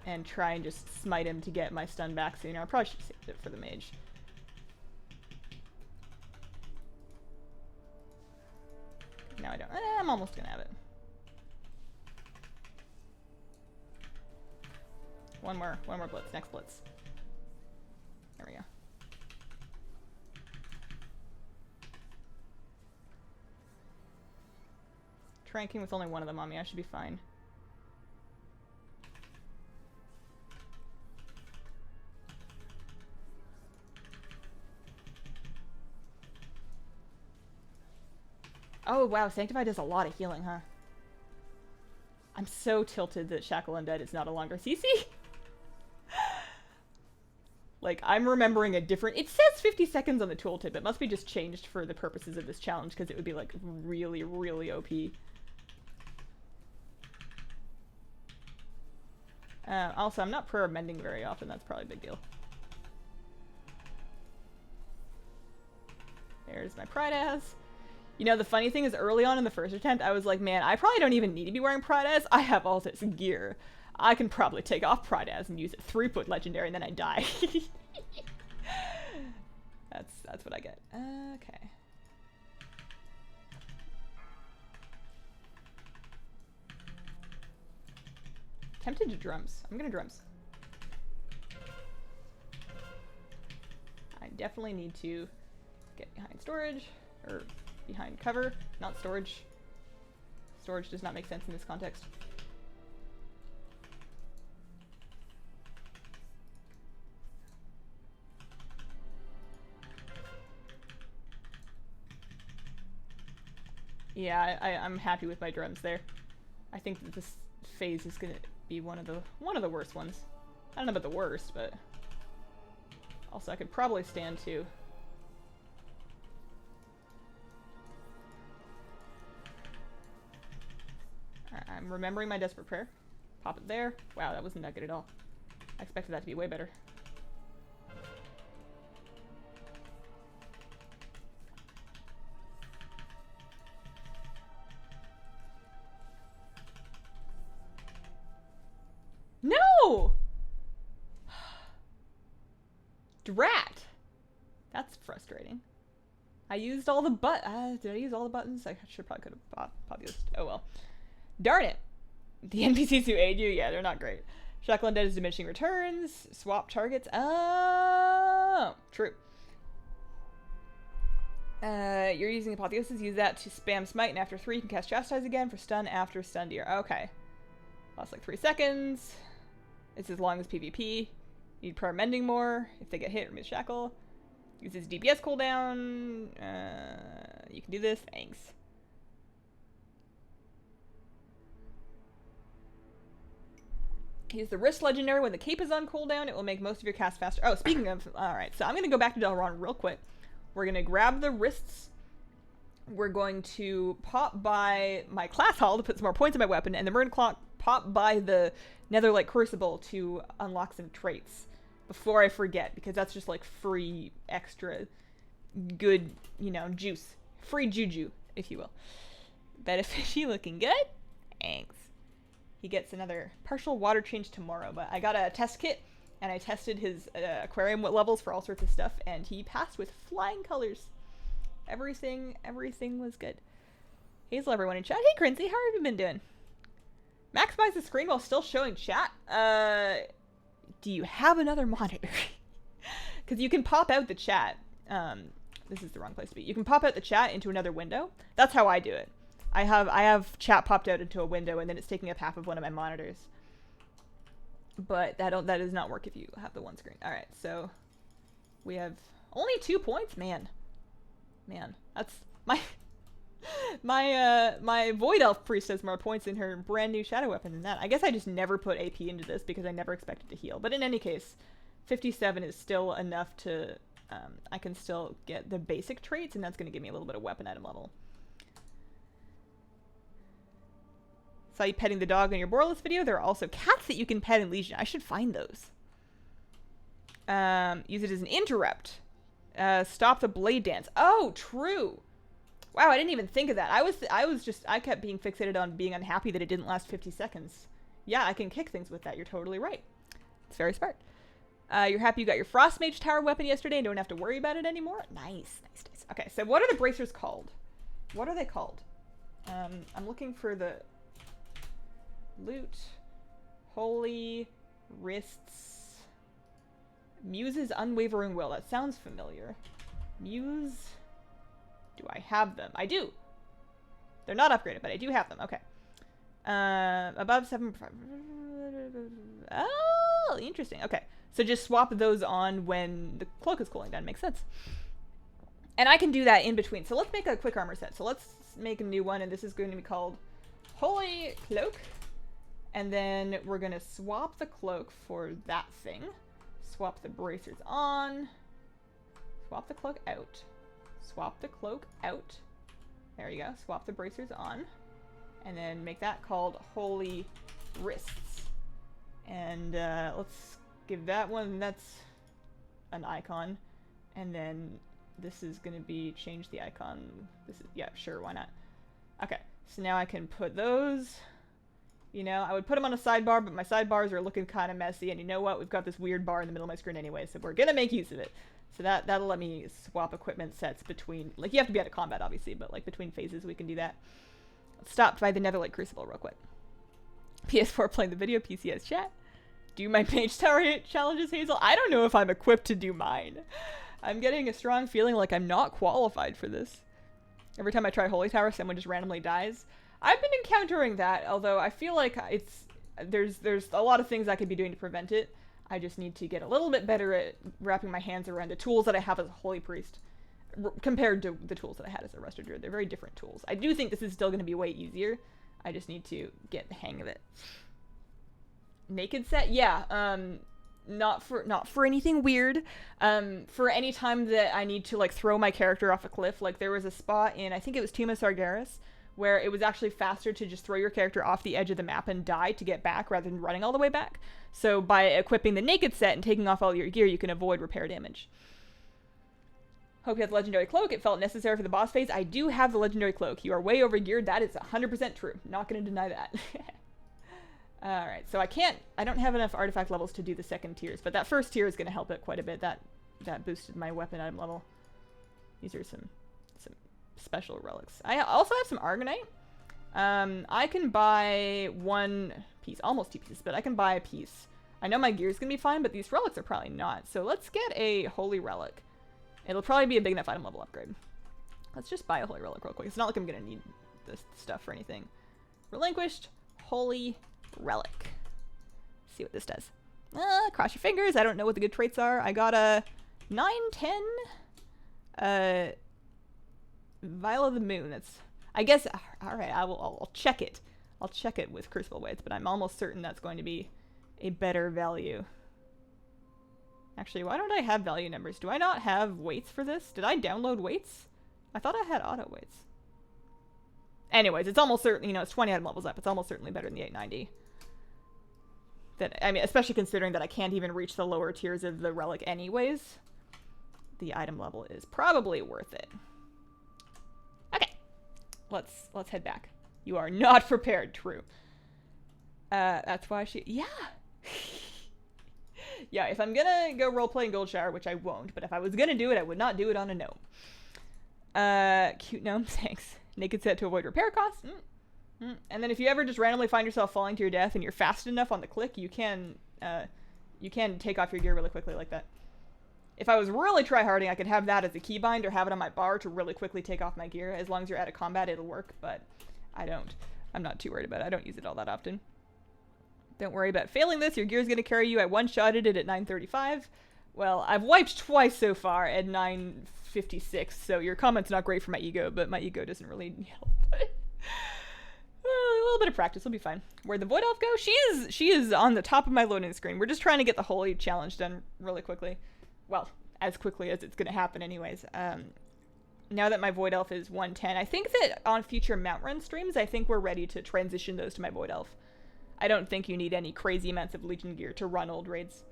And try and just smite him to get my stun back sooner. I probably should have saved it for the mage. No, I don't. I'm almost gonna have it. One more blitz. Next blitz. There we go. Tranking with only one of them on me. I should be fine. Oh, wow. Sanctify does a lot of healing, huh? I'm so tilted that Shackle Undead is not a longer CC. Like, I'm remembering a different... It says 50 seconds on the tooltip. It must be just changed for the purposes of this challenge, because it would be, like, really, really OP. Also, I'm not prayer mending very often. That's probably a big deal. There's my Pride Ass. You know, the funny thing is, early on in the first attempt, I was like, man, I probably don't even need to be wearing Pride As. I have all this gear. I can probably take off Pride As and use it 3-foot legendary, and then I die. That's what I get. Okay. Tempted to drums. I'm gonna drums. I definitely need to get behind storage, or behind cover, not storage. Storage does not make sense in this context. Yeah, I'm happy with my drums there. I think that this phase is gonna be one of the worst ones. I don't know about the worst, but also I could probably stand to. I'm remembering my Desperate Prayer. Pop it there. Wow, that wasn't that good at all. I expected that to be way better. No! Drat! That's frustrating. I used all the did I use all the buttons? I should probably could have popped used. Oh well. Darn it. The NPCs who aid you, yeah, they're not great. Shackle Undead is diminishing returns. Swap targets. Oh, true. You're using Apotheosis. Use that to spam Smite, and after 3, you can cast Chastise again for stun after stun deer. Okay. Lasts like 3 seconds. It's as long as PvP. Need Prayer Mending more. If they get hit, remove Shackle. Uses DPS cooldown. You can do this. Thanks. Use the Wrist Legendary when the cape is on cooldown. It will make most of your casts faster. Oh, speaking of... Alright, so I'm going to go back to Delron real quick. We're going to grab the wrists. We're going to pop by my class hall to put some more points in my weapon. And then we're going to pop by the Netherlight Crucible to unlock some traits. Before I forget, because that's just like free, extra, good, you know, juice. Free juju, if you will. Benefichy looking good. Thanks. He gets another partial water change tomorrow, but I got a test kit, and I tested his aquarium levels for all sorts of stuff, and he passed with flying colors. Everything was good. Hazel, everyone in chat. Hey, Crincy, how have you been doing? Maximize the screen while still showing chat. Do you have another monitor? Because you can pop out the chat. This is the wrong place to be. You can pop out the chat into another window. That's how I do it. I have chat popped out into a window, and then it's taking up half of one of my monitors. But that does not work if you have the one screen. All right, so we have only 2 points. Man, that's my Void Elf Priest has more points in her brand new Shadow Weapon than that. I guess I just never put AP into this because I never expected to heal. But in any case, 57 is still enough to I can still get the basic traits, and that's going to give me a little bit of weapon item level. Saw you petting the dog in your Borderless video. There are also cats that you can pet in Legion. I should find those. Use it as an interrupt. Stop the blade dance. Oh, true. Wow, I didn't even think of that. I kept being fixated on being unhappy that it didn't last 50 seconds. Yeah, I can kick things with that. You're totally right. It's very smart. You're happy you got your Frost Mage Tower weapon yesterday and don't have to worry about it anymore? Nice. Okay, so what are the bracers called? What are they called? I'm looking for the... Loot. Holy Wrists. Muse's Unwavering Will. That sounds familiar. Muse. Do I have them? I do. They're not upgraded, but I do have them. Okay. Above 7... Oh, interesting. Okay. So just swap those on when the cloak is cooling down. Makes sense. And I can do that in between. So let's make a quick armor set. So let's make a new one, and this is going to be called Holy Cloak. And then we're going to swap the cloak for that thing. Swap the bracers on. Swap the cloak out. Swap the cloak out. There you go. Swap the bracers on. And then make that called Holy Wrists. And let's give that one, that's an icon. And then this is going to be, change the icon. This is, yeah, sure, why not? Okay, so now I can put those... You know, I would put them on a sidebar, but my sidebars are looking kind of messy, and you know what? We've got this weird bar in the middle of my screen anyway, so we're gonna make use of it. So that'll let me swap equipment sets between, like, you have to be out of combat, obviously, but, like, between phases we can do that. Let's stop by the Netherlight Crucible real quick. PS4 playing the video, PC has chat. Do my Mage Tower challenges, Hazel? I don't know if I'm equipped to do mine. I'm getting a strong feeling like I'm not qualified for this. Every time I try Holy Tower, someone just randomly dies. I've been encountering that, although I feel like there's a lot of things I could be doing to prevent it. I just need to get a little bit better at wrapping my hands around the tools that I have as a Holy Priest compared to the tools that I had as a Rusted Druid. They're very different tools. I do think this is still going to be way easier. I just need to get the hang of it. Naked set? Yeah, not for anything weird. For any time that I need to, like, throw my character off a cliff. Like, there was a spot in, I think it was Tomb of Sargeras, where it was actually faster to just throw your character off the edge of the map and die to get back rather than running all the way back. So by equipping the Naked set and taking off all your gear, you can avoid repair damage. Hope you have the Legendary Cloak. It felt necessary for the boss phase. I do have the Legendary Cloak. You are way over geared. That is 100% true. Not going to deny that. Alright, so I don't have enough artifact levels to do the second tiers, but that first tier is going to help it quite a bit. That boosted my weapon item level. These are some special relics. I also have some Argonite. I can buy one piece, almost 2 pieces, but I can buy a piece. I know my gear's gonna be fine, but these relics are probably not. So let's get a holy relic. It'll probably be a big enough item level upgrade. Let's just buy a holy relic real quick. It's not like I'm gonna need this stuff for anything. Relinquished holy relic. See what this does. Cross your fingers. I don't know what the good traits are. I got a 9, 10. Vial of the Moon. That's, I guess, alright, I'll check it. I'll check it with Crucible weights, but I'm almost certain that's going to be a better value. Actually, why don't I have value numbers? Do I not have weights for this? Did I download weights? I thought I had auto weights. Anyways, it's almost certain, you know, it's 20 item levels up. It's almost certainly better than the 890. That, I mean, especially considering that I can't even reach the lower tiers of the relic anyways. The item level is probably worth it. Okay. Let's head back. You are not prepared, true. That's why she, yeah. Yeah, if I'm gonna go roleplay in Gold Shower, which I won't, but if I was gonna do it, I would not do it on a gnome. Cute gnome, thanks. Naked set to avoid repair costs. And then if you ever just randomly find yourself falling to your death and you're fast enough on the click, you can take off your gear really quickly like that. If I was really tryharding, I could have that as a keybind or have it on my bar to really quickly take off my gear. As long as you're out of combat, it'll work, but I don't. I'm not too worried about it. I don't use it all that often. Don't worry about failing this. Your gear's going to carry you. I one-shotted it at 935. Well, I've wiped twice so far at 956, so your comment's not great for my ego, but my ego doesn't really help. A little bit of practice will be fine. Where'd the Void Elf go? She is on the top of my loading screen. We're just trying to get the Holy Challenge done really quickly. Well, as quickly as it's going to happen anyways. Now that my Void Elf is 110, I think that on future Mount Run streams, I think we're ready to transition those to my Void Elf. I don't think you need any crazy amounts of Legion gear to run old raids.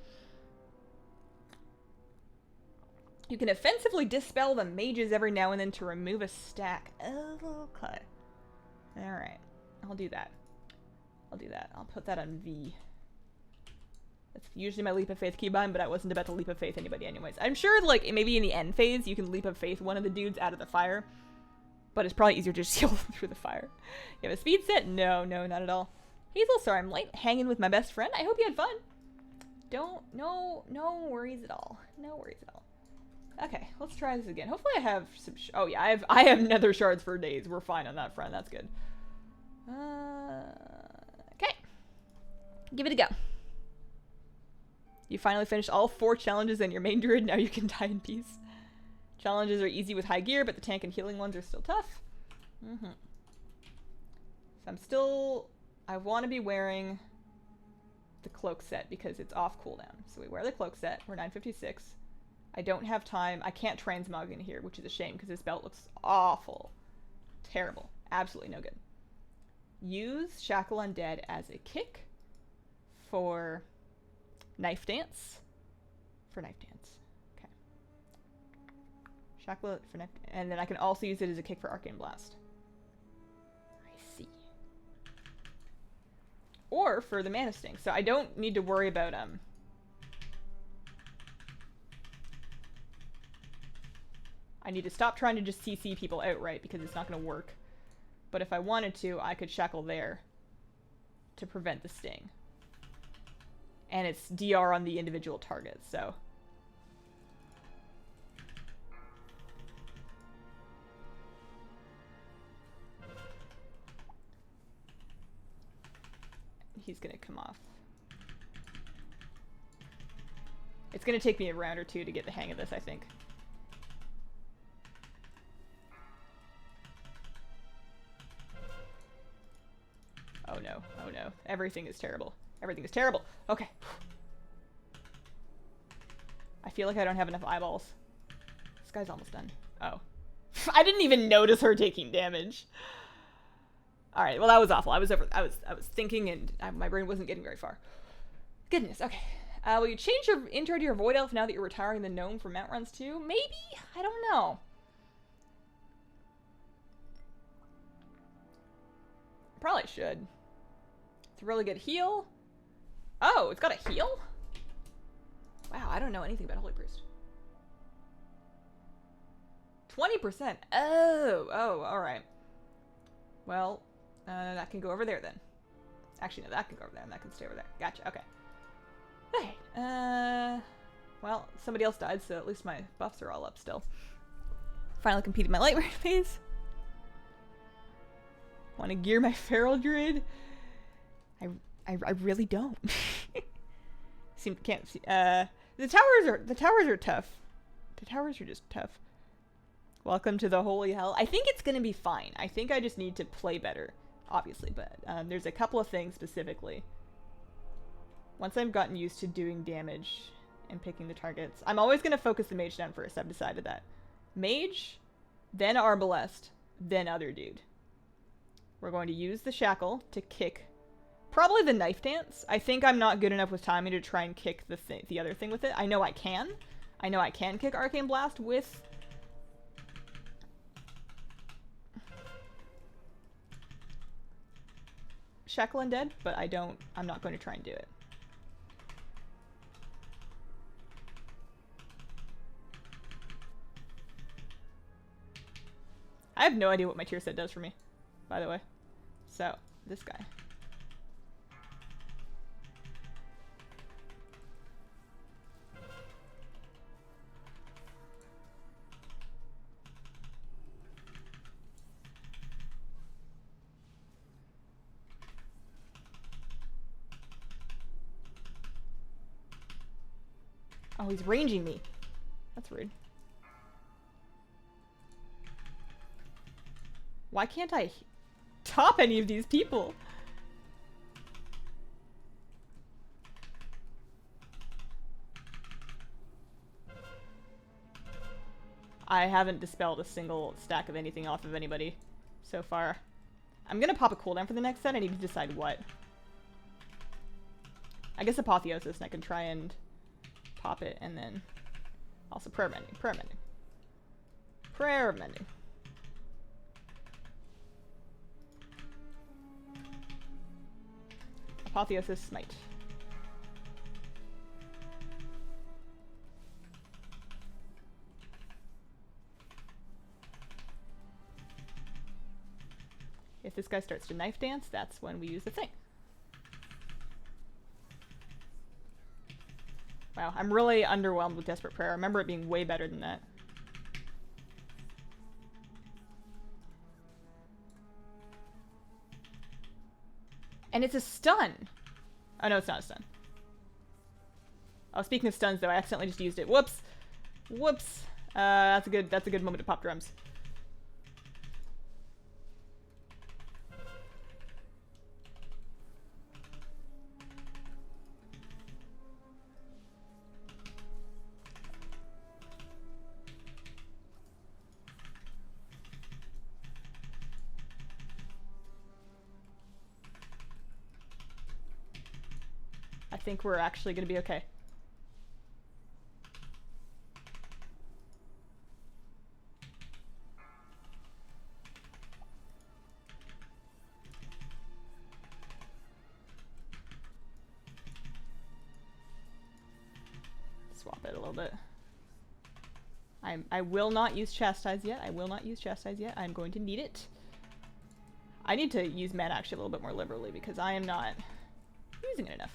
You can offensively dispel the mages every now and then to remove a stack. Okay. Alright. I'll do that. I'll put that on V. That's usually my Leap of Faith keybind, but I wasn't about to Leap of Faith anybody anyways. I'm sure, like, maybe in the end phase, you can Leap of Faith one of the dudes out of the fire. But it's probably easier to just heal them through the fire. You have a speed set? No, not at all. Hazel, sorry, I'm late hanging with my best friend. I hope you had fun. No worries at all. No worries at all. Okay, let's try this again. Hopefully I have some, oh yeah, I have nether shards for days. We're fine on that front, that's good. Okay. Give it a go. You finally finished all 4 challenges and your main druid, now you can die in peace. Challenges are easy with high gear, but the tank and healing ones are still tough. So I want to be wearing the cloak set because it's off cooldown. So we wear the cloak set, we're 956. I don't have time, I can't transmog in here, which is a shame because this belt looks awful. Terrible, absolutely no good. Use Shackle Undead as a kick for Knife Dance. Okay. Shackle for Knife, and then I can also use it as a kick for Arcane Blast. I see. Or for the Mana Sting. So I don't need to worry about I need to stop trying to just CC people outright because it's not going to work. But if I wanted to, I could shackle there to prevent the sting. And it's DR on the individual target, so. He's gonna come off. It's gonna take me a round or two to get the hang of this, I think. Oh no, oh no. Everything is terrible. Everything is terrible. Okay. I feel like I don't have enough eyeballs. This guy's almost done. Oh. I didn't even notice her taking damage. Alright, well that was awful. I was thinking and my brain wasn't getting very far. Goodness, okay. Will you change your intro to your Void Elf now that you're retiring the gnome from Mount Runs too? Maybe? I don't know. Probably should. It's a really good heal. Oh, it's got a heal? Wow, I don't know anything about Holy Priest. 20%. Oh, alright. Well, That can go over there then. Actually, no, that can go over there and that can stay over there. Gotcha, okay. Alright, well, somebody else died, so at least my buffs are all up still. Finally completed my light phase. Want to gear my feral druid? I really don't. Can't see. The towers are tough. The towers are just tough. Welcome to the holy hell. I think it's gonna be fine. I think I just need to play better, obviously, but there's a couple of things specifically. Once I've gotten used to doing damage and picking the targets, I'm always gonna focus the mage down first. I've decided that. Mage, then Arbalest, then other dude. We're going to use the shackle to kick probably the knife dance. I think I'm not good enough with timing to try and kick the other thing with it. I know I can. I know I can kick Arcane Blast with Shackle Undead, but I'm not going to try and do it. I have no idea what my tier set does for me, by the way. So, this guy. Oh, he's ranging me. That's rude. Why can't I top any of these people? I haven't dispelled a single stack of anything off of anybody so far. I'm gonna pop a cooldown for the next set. I need to decide what. I guess Apotheosis, and I can try and pop it, and then also prayer mending, prayer mending, prayer mending. Apotheosis smite. If this guy starts to knife dance, that's when we use the thing. Wow, I'm really underwhelmed with Desperate Prayer. I remember it being way better than that. And it's a stun! Oh no, it's not a stun. Oh, speaking of stuns though, I accidentally just used it. Whoops! Whoops! That's a good moment to pop drums. I think we're actually gonna be okay. Swap it a little bit. I will not use Chastise yet. I will not use Chastise yet. I'm going to need it. I need to use mana actually a little bit more liberally because I am not using it enough.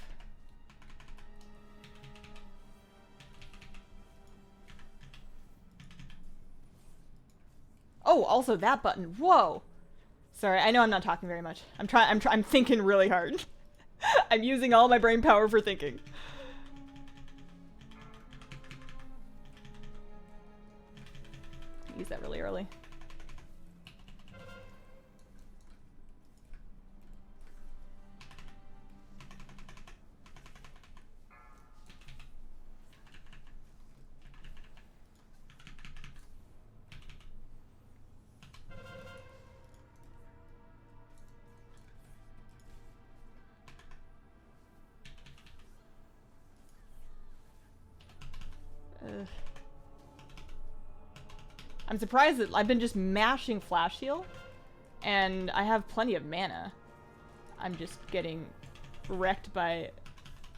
Oh, also that button. Whoa. Sorry, I know I'm not talking very much. I'm thinking really hard. I'm using all my brain power for thinking. Use that really early. I'm surprised that I've been just mashing Flash Heal, and I have plenty of mana. I'm just getting wrecked by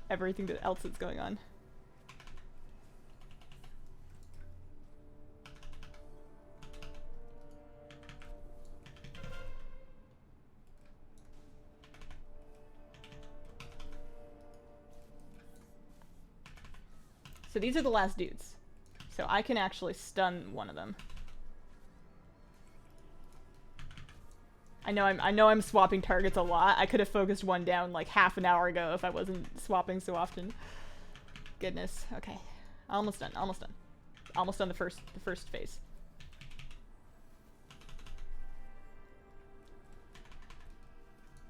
everything else that's going on. So these are the last dudes. So I can actually stun one of them. I know I'm swapping targets a lot. I could have focused one down like half an hour ago if I wasn't swapping so often. Goodness. Okay. Almost done. Almost done. Almost done the first phase.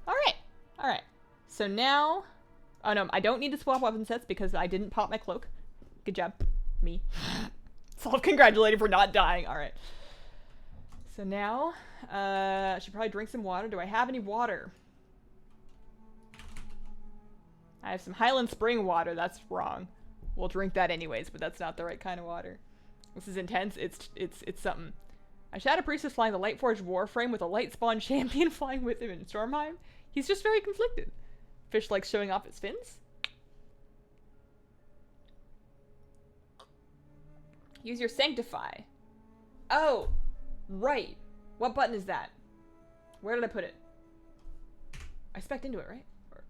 Alright. Alright. So now... Oh no, I don't need to swap weapon sets because I didn't pop my cloak. Good job. Me. Self-congratulating for not dying. Alright. So now, I should probably drink some water. Do I have any water? I have some Highland Spring water. That's wrong. We'll drink that anyways, but that's not the right kind of water. This is intense. It's something. A Shadow Priestess flying the Lightforged Warframe with a Lightspawn champion flying with him in Stormheim. He's just very conflicted. Fish likes showing off his fins. Use your Sanctify. Oh, right. What button is that? Where did I put it? I spec'd into it, right? Or,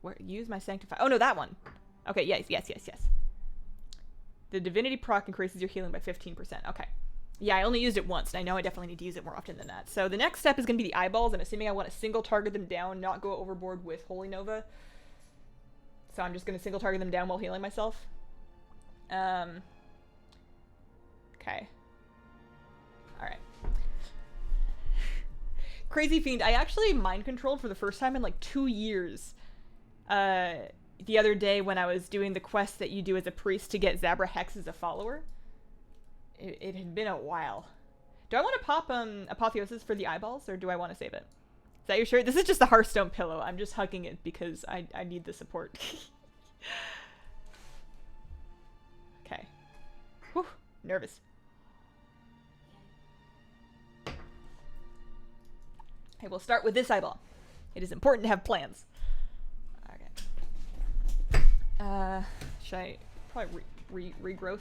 where? Use my Sanctify. Oh no, that one. Okay, yes. The Divinity proc increases your healing by 15%. Okay. Yeah, I only used it once, and I know I definitely need to use it more often than that. So the next step is going to be the eyeballs. I'm assuming I want to single target them down, not go overboard with Holy Nova. So I'm just going to single target them down while healing myself. Okay. Alright. Crazy Fiend. I actually mind controlled for the first time in like 2 years. The other day when I was doing the quest that you do as a priest to get Zabra Hex as a follower. It had been a while. Do I want to pop Apotheosis for the eyeballs, or do I want to save it? Is that your shirt? This is just a Hearthstone pillow. I'm just hugging it because I need the support. Okay. Whew, nervous. Okay, we'll start with this eyeball. It is important to have plans. Okay. Should I probably regrowth?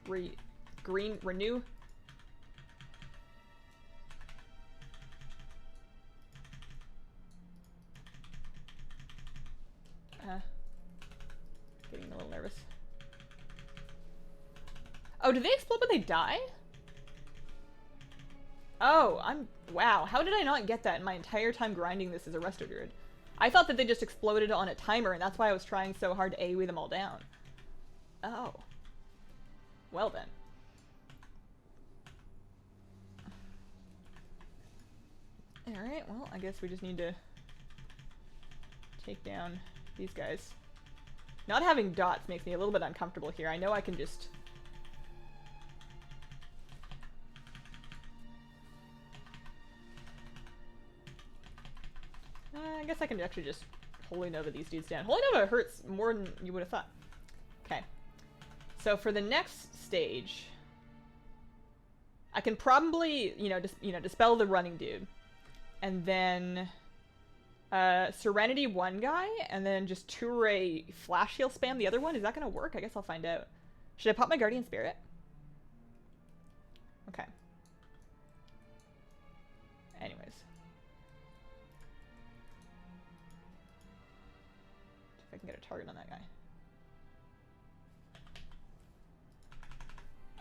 Renew? Getting a little nervous. Oh, do they explode when they die? Oh, wow, how did I not get that in my entire time grinding this as a Resto Druid? I thought that they just exploded on a timer, and that's why I was trying so hard to AoE them all down. Oh. Well then. Alright, well, I guess we just need to take down these guys. Not having dots makes me a little bit uncomfortable here. I know I can just... I guess I can actually just Holy Nova these dudes down. Holy Nova hurts more than you would have thought. Okay. So for the next stage, I can probably, dispel the running dude. And then Serenity one guy, and then just Toure Flash Heal spam the other one. Is that going to work? I guess I'll find out. Should I pop my Guardian Spirit? Okay. Anyways. See if I can get a target on that guy.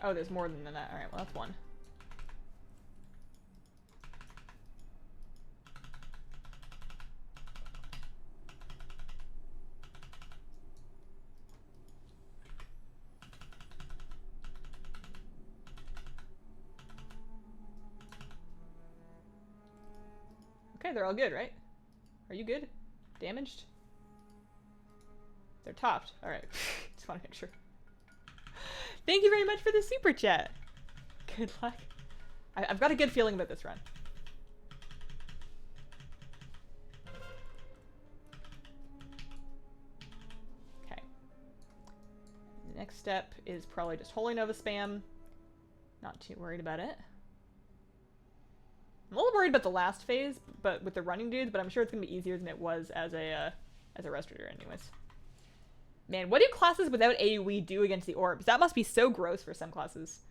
Oh, there's more than that. Alright, well that's one. Okay, they're all good, right? Are you good? Damaged? They're topped. Alright. Just want to make sure. Thank you very much for the super chat. Good luck. I've got a good feeling about this run. Okay. The next step is probably just Holy Nova spam. Not too worried about it. I'm a little worried about the last phase, but with the running dudes, but I'm sure it's gonna be easier than it was as a Restorator anyways. Man, what do classes without AoE do against the orbs? That must be so gross for some classes.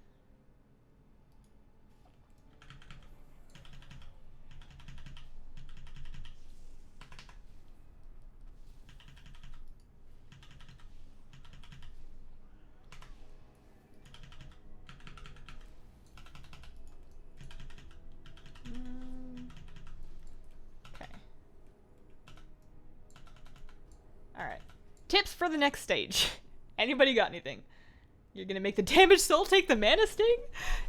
Tips for the next stage. Anybody got anything? You're gonna make the damaged soul take the mana sting?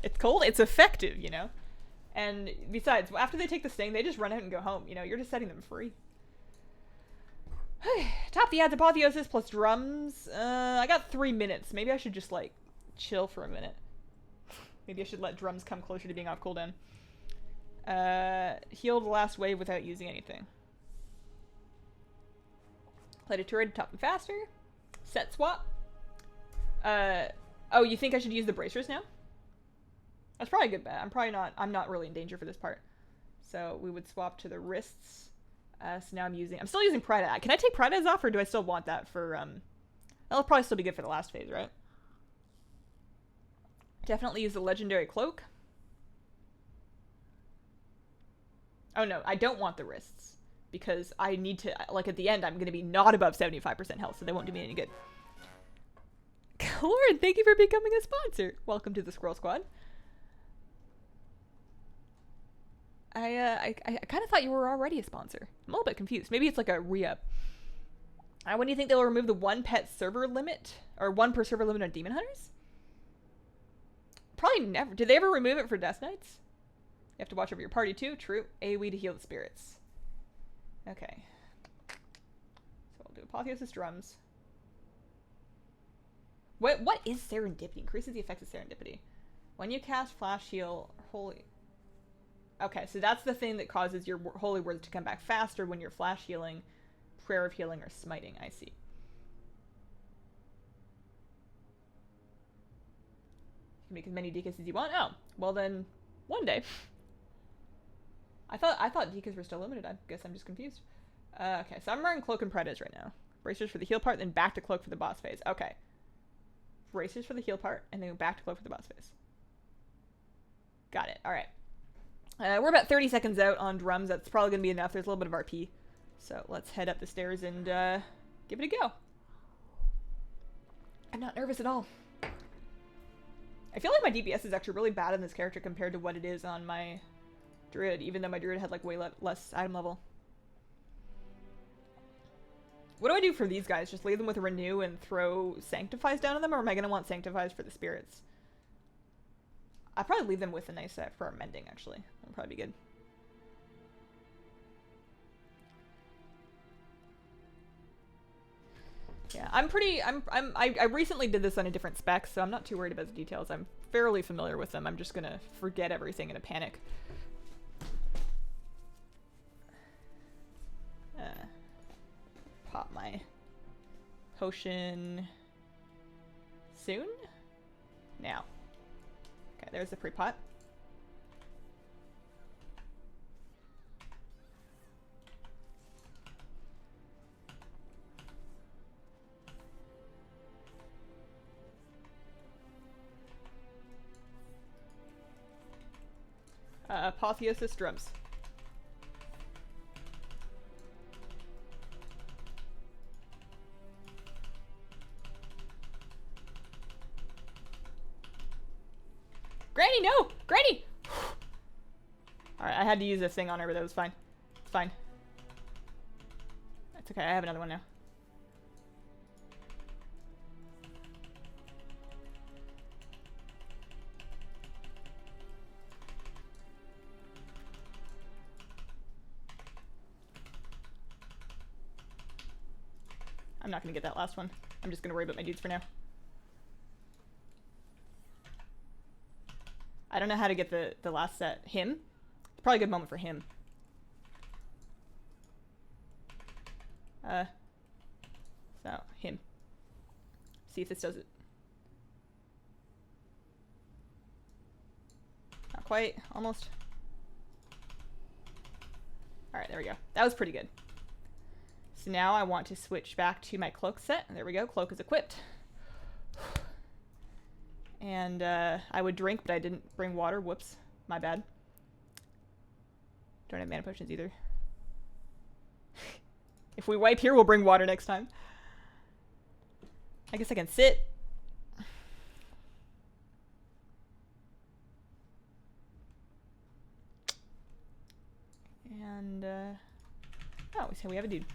It's cold, it's effective, you know? And besides, after they take the sting, they just run out and go home, you know? You're just setting them free. Top the adds Apotheosis plus drums. I got 3 minutes. Maybe I should just, like, chill for a minute. Maybe I should let drums come closer to being off cooldown. Heal the last wave without using anything. Play a turret to top them faster. Set swap. Oh, you think I should use the bracers now? That's probably a good bet. I'm not really in danger for this part. So we would swap to the wrists. So now I'm still using Pride Eye. Can I take Pride Eyes off, or do I still want that for, that'll probably still be good for the last phase, right? Definitely use the Legendary Cloak. Oh no, I don't want the wrists. Because I need to, like at the end, I'm going to be not above 75% health, so they won't do me any good. Lauren, thank you for becoming a sponsor. Welcome to the Squirrel Squad. I kind of thought you were already a sponsor. I'm a little bit confused. Maybe it's like a re-up. When do you think they'll remove the 1 pet server limit? Or 1 per server limit on Demon Hunters? Probably never. Did they ever remove it for Death Knights? You have to watch over your party too. True. AoE to heal the spirits. Okay. So we'll do Apotheosis drums. What is Serendipity? Increases the effects of Serendipity. When you cast Flash Heal, Holy... Okay, so that's the thing that causes your holy words to come back faster when you're flash healing, prayer of healing, or smiting. I see. You can make as many deacons as you want. Oh, well then, one day. I thought deacons were still limited. I guess I'm just confused. Okay, so I'm wearing Cloak and Predas right now. Bracers for the heal part, then back to Cloak for the boss phase. Okay. Bracers for the heal part, and then go back to Cloak for the boss phase. Got it. All right. We're about 30 seconds out on drums. That's probably going to be enough. There's a little bit of RP. So let's head up the stairs and give it a go. I'm not nervous at all. I feel like my DPS is actually really bad on this character compared to what it is on my druid, even though my druid had like way less item level. What do I do for these guys? Just leave them with a renew and throw Sanctifies down on them, or am I going to want Sanctifies for the spirits? I'll probably leave them with a nice set for our mending, actually. That'll probably be good. Yeah, I recently did this on a different spec, so I'm not too worried about the details. I'm fairly familiar with them. I'm just gonna forget everything in a panic. Pop my potion soon? Now. Okay, there's the free pot. Apotheosis drums. Granny, no! Granny! Alright, I had to use this thing on her, but that was fine. It's fine. That's okay, I have another one now. I'm not gonna get that last one. I'm just gonna worry about my dudes for now. I don't know how to get the last set. Him? It's probably a good moment for him. So, him. See if this does it. Not quite. Almost. Alright, there we go. That was pretty good. So now I want to switch back to my cloak set. There we go. Cloak is equipped. And I would drink, but I didn't bring water. Whoops. My bad. Don't have mana potions either. If we wipe here, we'll bring water next time. I guess I can sit. And, oh, so we have a dude.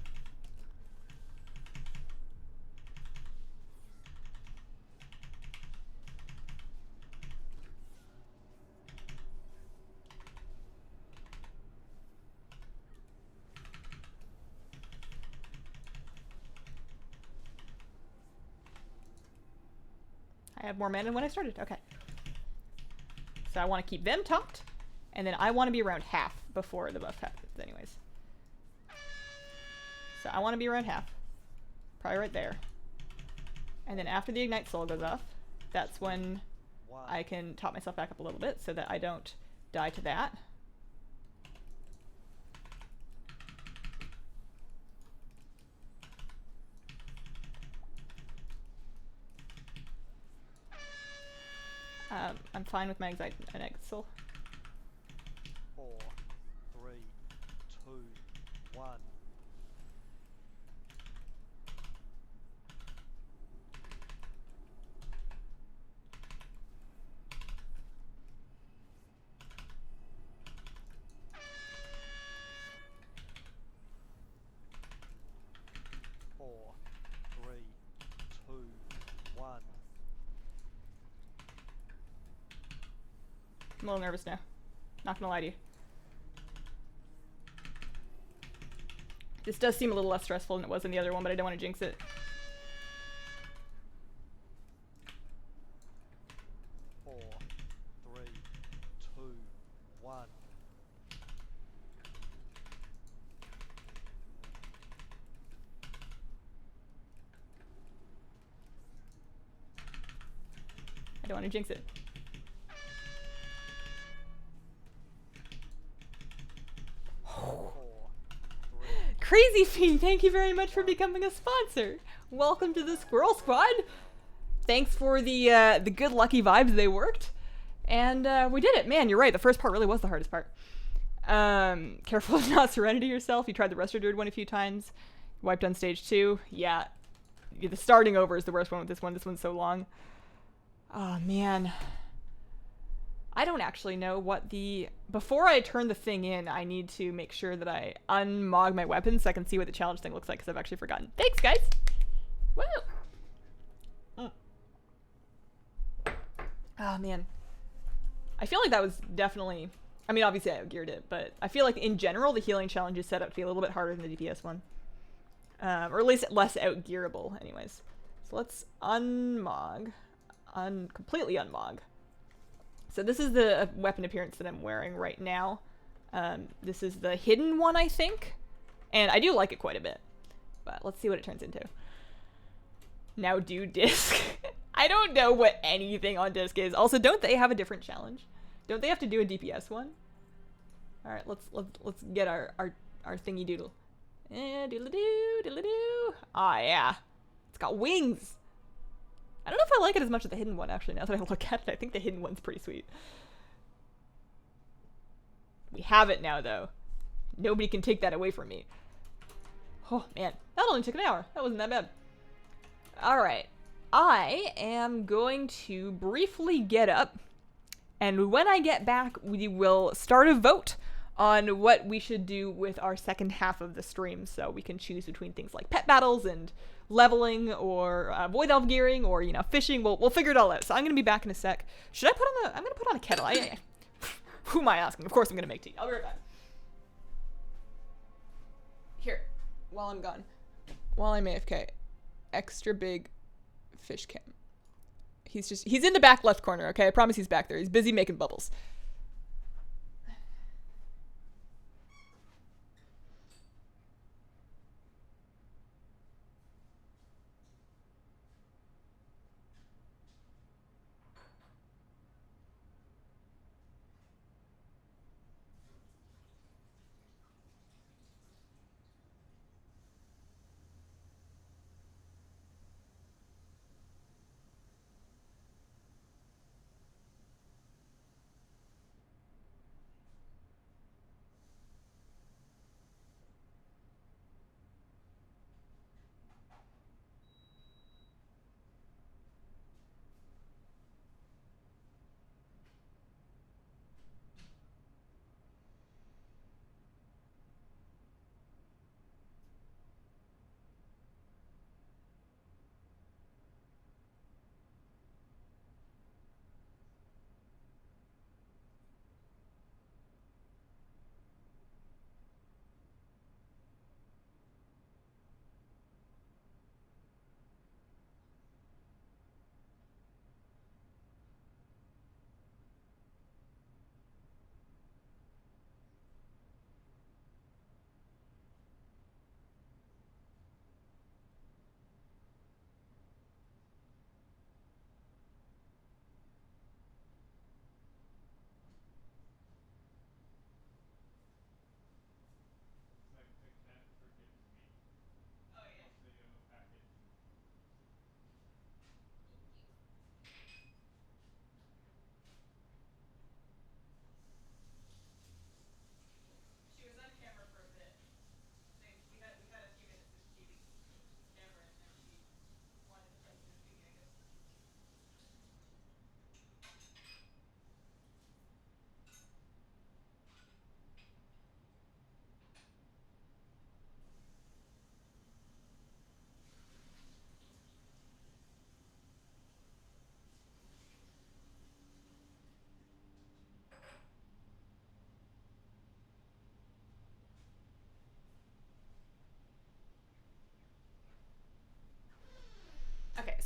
I have more mana than when I started. Okay. So I want to keep them topped, and then I want to be around half before the buff happens anyways. So I want to be around half. Probably right there. And then after the Ignite Soul goes off, that's when I can top myself back up a little bit so that I don't die to that. I'm fine with my Ignite Soul. 4, 3, 2, 1. I'm a little nervous now. Not gonna lie to you. This does seem a little less stressful than it was in the other one, but I don't want to jinx it. Four, 3, 2, 1. I don't want to jinx it. Crazy Fiend, thank you very much for becoming a sponsor. Welcome to the Squirrel Squad. Thanks for the good lucky vibes, they worked. And we did it. Man, you're right, the first part really was the hardest part. Careful to not Serenity yourself. You tried the Resto Druid one a few times. Wiped on stage 2. Yeah, the starting over is the worst one with this one. This one's so long. Oh, man. I don't actually know what the... Before I turn the thing in, I need to make sure that I unmog my weapons so I can see what the challenge thing looks like, because I've actually forgotten. Thanks, guys! Woo! Oh, man. I feel like that was definitely... I mean, obviously I outgeared it, but I feel like in general, the healing challenge is set up to be a little bit harder than the DPS one. Or at least less outgearable, anyways. So let's unmog. Completely unmog. So this is the weapon appearance that I'm wearing right now. This is the hidden one, I think. And I do like it quite a bit. But let's see what it turns into. Now do disc. I don't know what anything on disc is. Also, don't they have a different challenge? Don't they have to do a DPS one? Alright, let's get our thingy doodle. Doodle-doo, doodle-doo. Ah, yeah. It's got wings. I don't know if I like it as much as the hidden one, actually, now that I look at it. I think the hidden one's pretty sweet. We have it now, though. Nobody can take that away from me. Oh, man. That only took an hour. That wasn't that bad. Alright. I am going to briefly get up, and when I get back, we will start a vote on what we should do with our second half of the stream, so we can choose between things like pet battles and leveling or void elf gearing or, you know, fishing. We'll figure it all out. So I'm gonna be back in a sec. Should I put on I'm gonna put on a kettle. Who am I asking? Of course I'm gonna make tea. I'll be right back. Here, while I'm gone, while I'm AFK, extra big fish cam. He's in the back left corner, okay? I promise he's back there. He's busy making bubbles.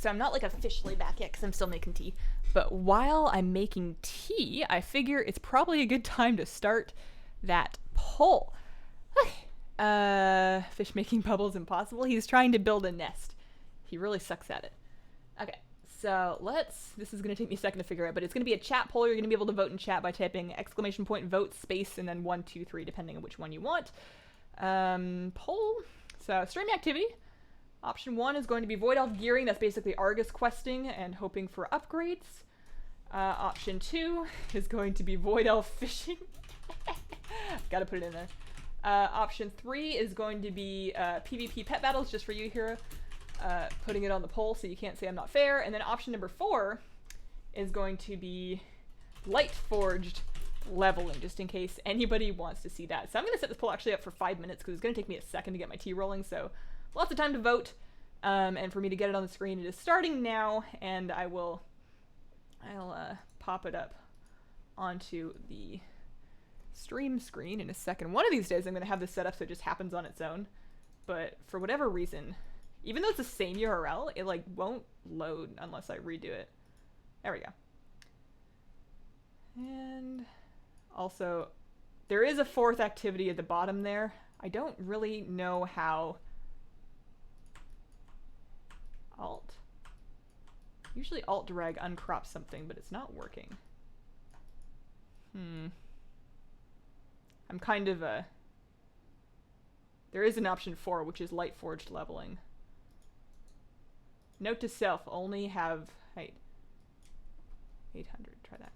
so I'm not like officially back yet because I'm still making tea. But while I'm making tea, I figure it's probably a good time to start that poll. Fish making bubbles impossible. He's trying to build a nest. He really sucks at it. Okay, so this is going to take me a second to figure out, but it's going to be a chat poll. You're going to be able to vote in chat by typing !, vote, space, and then 1, 2, 3, depending on which one you want. Poll. So, stream activity. Option 1 is going to be Void Elf gearing. That's basically Argus questing and hoping for upgrades. Option 2 is going to be Void Elf fishing. Gotta put it in there. Option 3 is going to be PvP pet battles, just for you, Hero. Putting it on the poll so you can't say I'm not fair. And then option number 4 is going to be Light Forged leveling, just in case anybody wants to see that. So I'm going to set this poll actually up for 5 minutes because it's going to take me a second to get my tea rolling. So lots of time to vote, and for me to get it on the screen. It is starting now, and I'll pop it up onto the stream screen in a second. One of these days I'm going to have this set up so it just happens on its own, but for whatever reason, even though it's the same URL, it like won't load unless I redo it. There we go. And also, there is a 4th activity at the bottom there. I don't really know how. Alt? Usually Alt drag uncrops something, but it's not working. I'm kind of a... There is an option 4, which is Light Forged leveling. Note to self, only have height 800. Try that.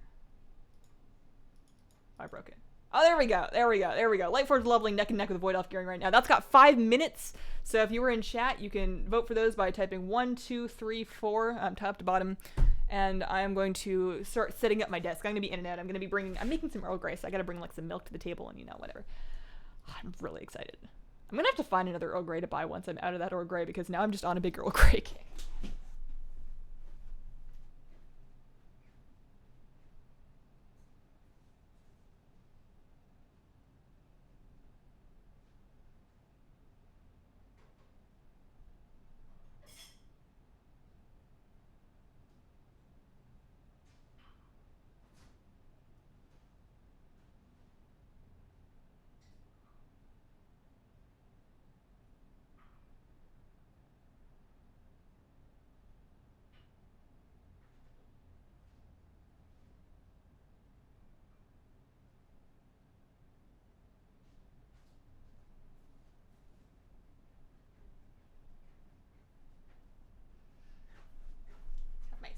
Oh, I broke it. Oh, there we go. There we go. There we go. Light Forged leveling neck and neck with Void Elf gearing right now. That's got 5 minutes. So if you were in chat, you can vote for those by typing 1, 2, 3, 4, top to bottom. And I'm going to start setting up my desk. I'm going to be in and out. I'm making some Earl Grey, so I got to bring like some milk to the table and, you know, whatever. I'm really excited. I'm going to have to find another Earl Grey to buy once I'm out of that Earl Grey, because now I'm just on a big Earl Grey kick.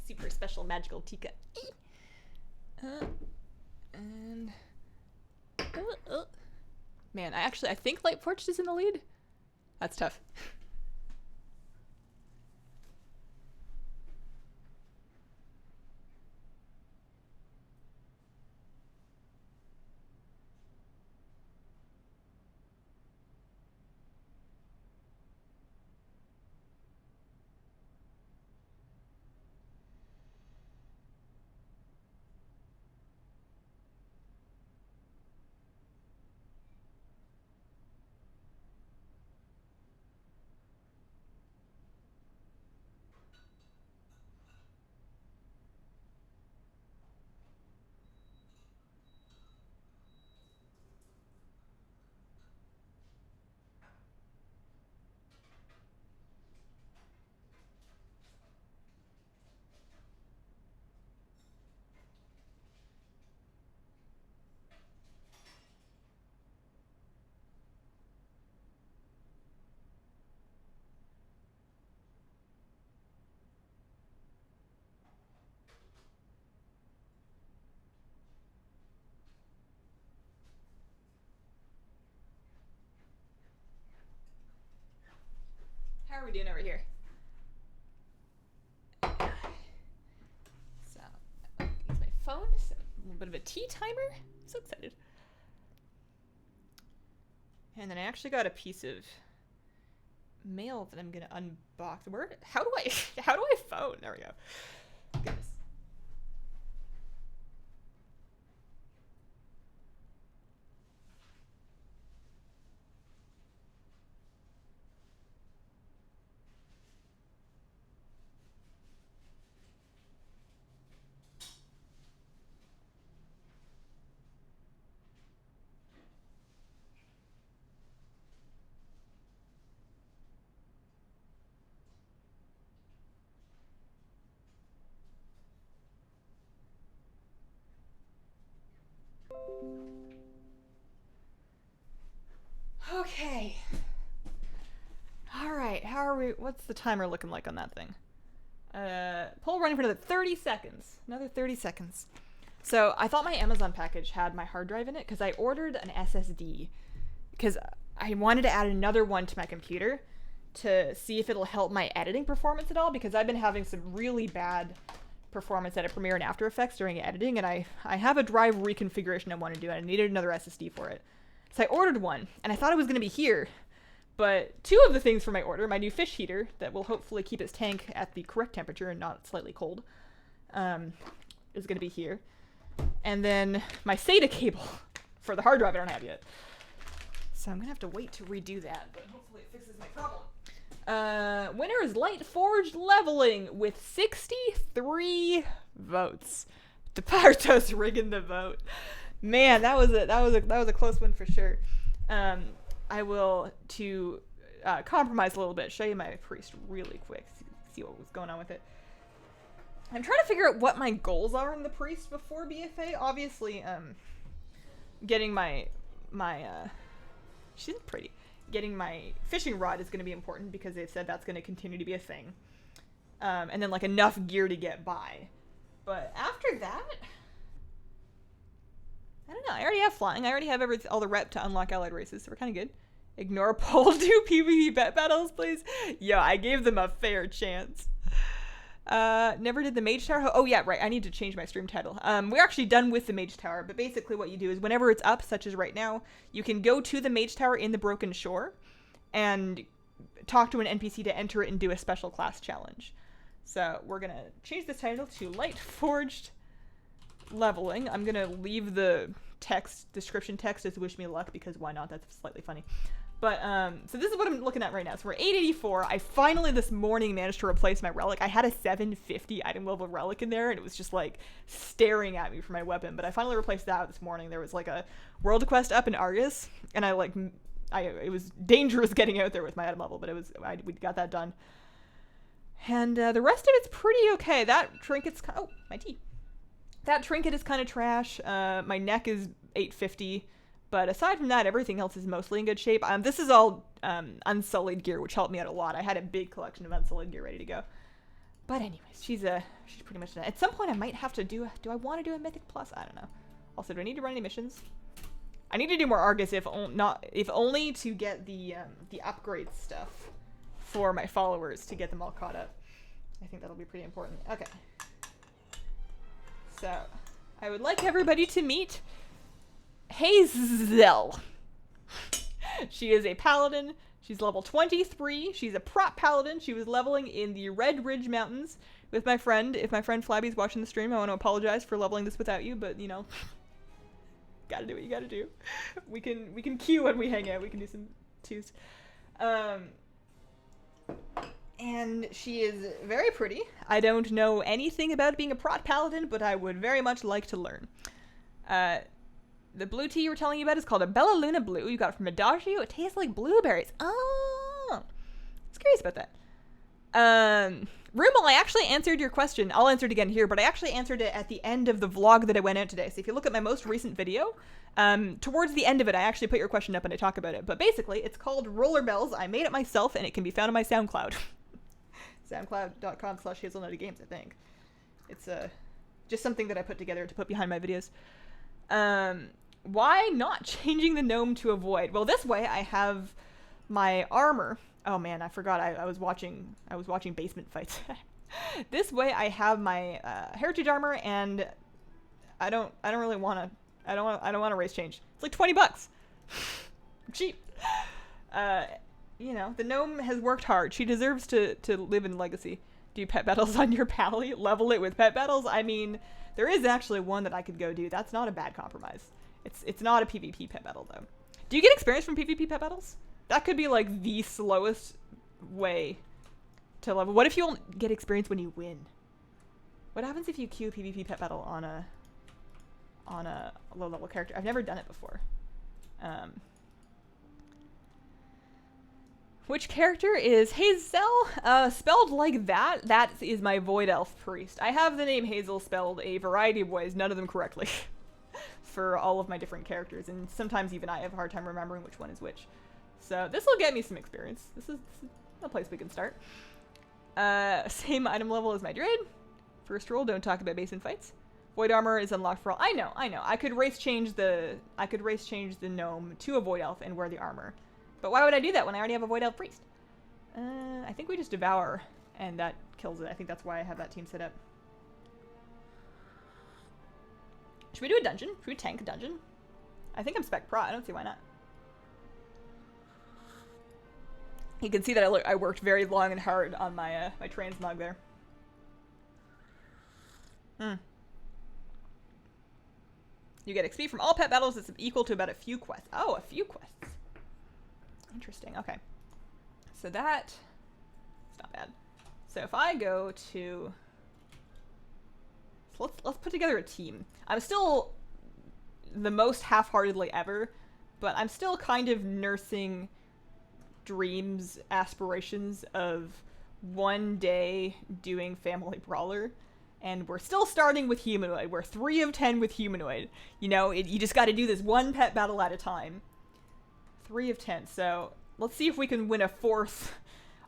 Super special magical Tika. And man, I think Light Forged is in the lead. That's tough. How are we doing over here? So, use my phone. So, a little bit of a tea timer. So excited. And then I actually got a piece of mail that I'm gonna unbox. How do I phone? There we go. Goodness. what's the timer looking like on that thing? Poll running for another 30 seconds. Another 30 seconds. So I thought my Amazon package had my hard drive in it because I ordered an SSD because I wanted to add another one to my computer to see if it'll help my editing performance at all, because I've been having some really bad performance at Premiere and After Effects during editing, and I have a drive reconfiguration I want to do, and I needed another SSD for it. So I ordered one, and I thought it was going to be here, but two of the things for my order, my new fish heater that will hopefully keep its tank at the correct temperature and not slightly cold, is going to be here. And then my SATA cable for the hard drive I don't have yet. So I'm going to have to wait to redo that, but hopefully it fixes my problem. Winner is Light Forged Leveling with 63 votes. DePartos rigging the vote. Man, that was a close one for sure. I will compromise a little bit, show you my priest really quick, see what was going on with it. I'm trying to figure out what my goals are in the priest before BFA. Obviously, getting my she's pretty. Getting my fishing rod is going to be important because they've said that's going to continue to be a thing. And then like enough gear to get by. But after that, I don't know. I already have flying. I already have all the rep to unlock allied races, so we're kind of good. Ignore poll, do PvP bet battles, please. Yo, I gave them a fair chance. Never did the Mage Tower. Oh yeah, right. I need to change my stream title. We're actually done with the Mage Tower, but basically what you do is whenever it's up, such as right now, you can go to the Mage Tower in the Broken Shore and talk to an NPC to enter it and do a special class challenge. So we're gonna change this title to Light Forged Leveling. I'm gonna leave the description text as wish me luck because why not? That's slightly funny. But, so this is what I'm looking at right now. So we're 884. I finally this morning managed to replace my relic. I had a 750 item level relic in there, and it was just like staring at me for my weapon. But I finally replaced that this morning. There was like a world quest up in Argus, and it was dangerous getting out there with my item level, but we got that done. And the rest of it's pretty okay. That trinket's my tea. That trinket is kind of trash. My neck is 850. But aside from that, everything else is mostly in good shape. This is all Unsullied gear, which helped me out a lot. I had a big collection of Unsullied gear ready to go. But anyways, she's pretty much done. At some point, I might have to do I want to do a Mythic Plus? I don't know. Also, do I need to run any missions? I need to do more Argus, if only to get the upgrade stuff for my followers to get them all caught up. I think that'll be pretty important. Okay. So, I would like everybody to meet Hazel. She is a paladin. She's level 23. She's a prop paladin. She was leveling in the Red Ridge Mountains with my friend. If my friend Flabby's watching the stream, I want to apologize for leveling this without you, but you know, gotta do what you gotta do. We can queue when we hang out. We can do some twos. And she is very pretty. I don't know anything about being a prot paladin, but I would very much like to learn. The blue tea you were telling me about is called a Bella Luna Blue. You got it from Adagio. It tastes like blueberries. Oh, I was curious about that. Rumal, I actually answered your question. I'll answer it again here, but I actually answered it at the end of the vlog that I went out today. So if you look at my most recent video, towards the end of it, I actually put your question up and I talk about it. But basically, it's called Roller Bells. I made it myself, and it can be found on my SoundCloud. SoundCloud.com/Hazelnuttygames, I think. It's just something that I put together to put behind my videos. Why not changing the gnome to a void? Well, this way I have my armor. Oh man, I forgot. I was watching basement fights. This way I have my heritage armor, and I don't really want to race change. It's like $20. Cheap. You know, the gnome has worked hard. She deserves to live in legacy. Do pet battles on your pally? Level it with pet battles? I mean, there is actually one that I could go do. That's not a bad compromise. It's not a PvP pet battle, though. Do you get experience from PvP pet battles? That could be, like, the slowest way to level. What if you don't get experience when you win? What happens if you queue a PvP pet battle on a low-level character? I've never done it before. Which character is Hazel? Spelled like that. That is my Void Elf Priest. I have the name Hazel spelled a variety of ways, none of them correctly, for all of my different characters, and sometimes even I have a hard time remembering which one is which. So this will get me some experience. This is a place we can start. Same item level as my druid. First rule, don't talk about basement fights. Void armor is unlocked for all. I know. I could race change the gnome to a void elf and wear the armor. But why would I do that when I already have a void elf priest? I think we just devour and that kills it. I think that's why I have that team set up. Should we do a dungeon? Should we tank a dungeon? I think I'm spec pro. I don't see why not. You can see that I worked very long and hard on my my transmog there. You get XP from all pet battles. It's equal to about a few quests. Oh, a few quests. Interesting. Okay. So that... It's not bad. So if I go to... So let's put together a team. I'm still the most half-heartedly ever, but I'm still kind of nursing dreams, aspirations of one day doing Family Brawler. And we're still starting with Humanoid. We're 3 of 10 with Humanoid. You know, you just got to do this one pet battle at a time. 3 of 10. So let's see if we can win a 4th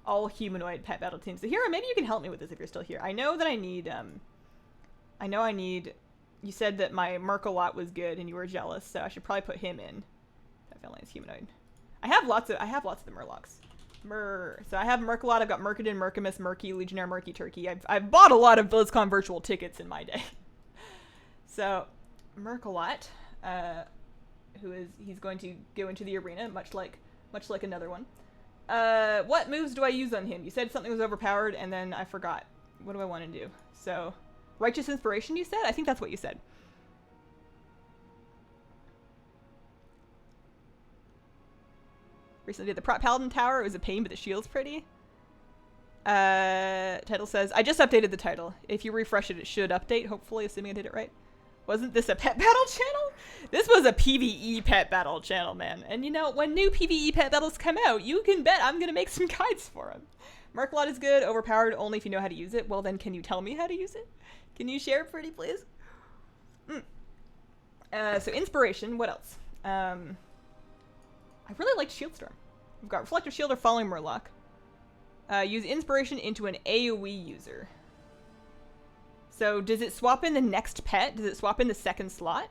all Humanoid pet battle team. So Hero, maybe you can help me with this if you're still here. I know that I need, you said that my Merkalot was good and you were jealous, so I should probably put him in. Pet family is Humanoid. I have lots of the Murlocs. So I have Merkalot, I've got Mercadin, Mercamus, Murky, Legionnaire, Murky Turkey. I've bought a lot of BlizzCon virtual tickets in my day. So, Merkalot, he's going to go into the arena, much like another one. What moves do I use on him? You said something was overpowered, and then I forgot. What do I want to do? So, Righteous Inspiration, you said? I think that's what you said. Recently did the Paladin Tower. It was a pain, but the shield's pretty. Title says, I just updated the title. If you refresh it, it should update, hopefully, assuming I did it right. Wasn't this a pet battle channel? This was a PvE pet battle channel, man. And you know, when new PvE pet battles come out, you can bet I'm gonna make some guides for them. Merkalot is good, overpowered only if you know how to use it. Well then, can you tell me how to use it? Can you share it pretty, please? So Inspiration, what else? I really liked Shieldstorm. We've got Reflective Shield or Falling Murloc. Use Inspiration into an AoE user. So does it swap in the next pet? Does it swap in the second slot?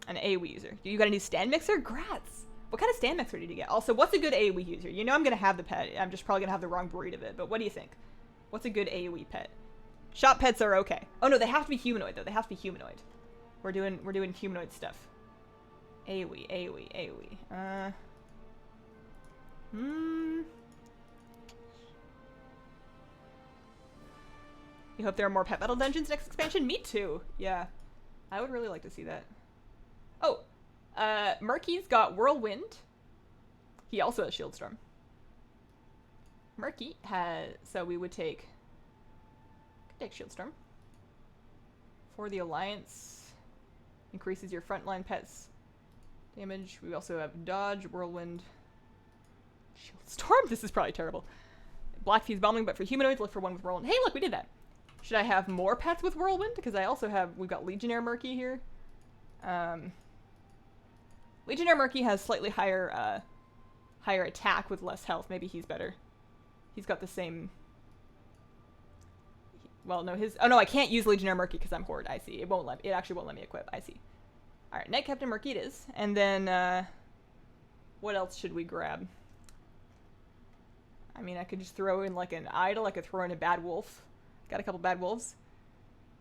An AoE user. You got a new stand mixer? Grats! What kind of stand mixer did you get? Also, what's a good AoE user? You know I'm going to have the pet. I'm just probably going to have the wrong breed of it. But what do you think? What's a good AoE pet? Shop pets are okay. Oh no, they have to be humanoid though. They have to be humanoid. We're doing humanoid stuff. AoE. You hope there are more pet battle dungeons next expansion? Me too. Yeah. I would really like to see that. Oh, Murky's got Whirlwind. He also has Shieldstorm. Murky has, so we would take Shieldstorm. For the Alliance, increases your frontline pets damage. We also have Dodge, Whirlwind, Shieldstorm. This is probably terrible. Black Fuse Bombing, but for humanoids, look for one with Whirlwind. Hey, look, we did that. Should I have more pets with Whirlwind? Because I also have, we've got Legionnaire Murky here. Legionnaire Murky has slightly higher attack with less health. Maybe he's better. He's got the same... Well, no, oh no, I can't use Legionnaire Murky because I'm Horde. I see. It actually won't let me equip. I see. Alright, Knight Captain Murky it is. And then, what else should we grab? I mean, I could just throw in like an idol. I could throw in a bad wolf. Got a couple bad wolves.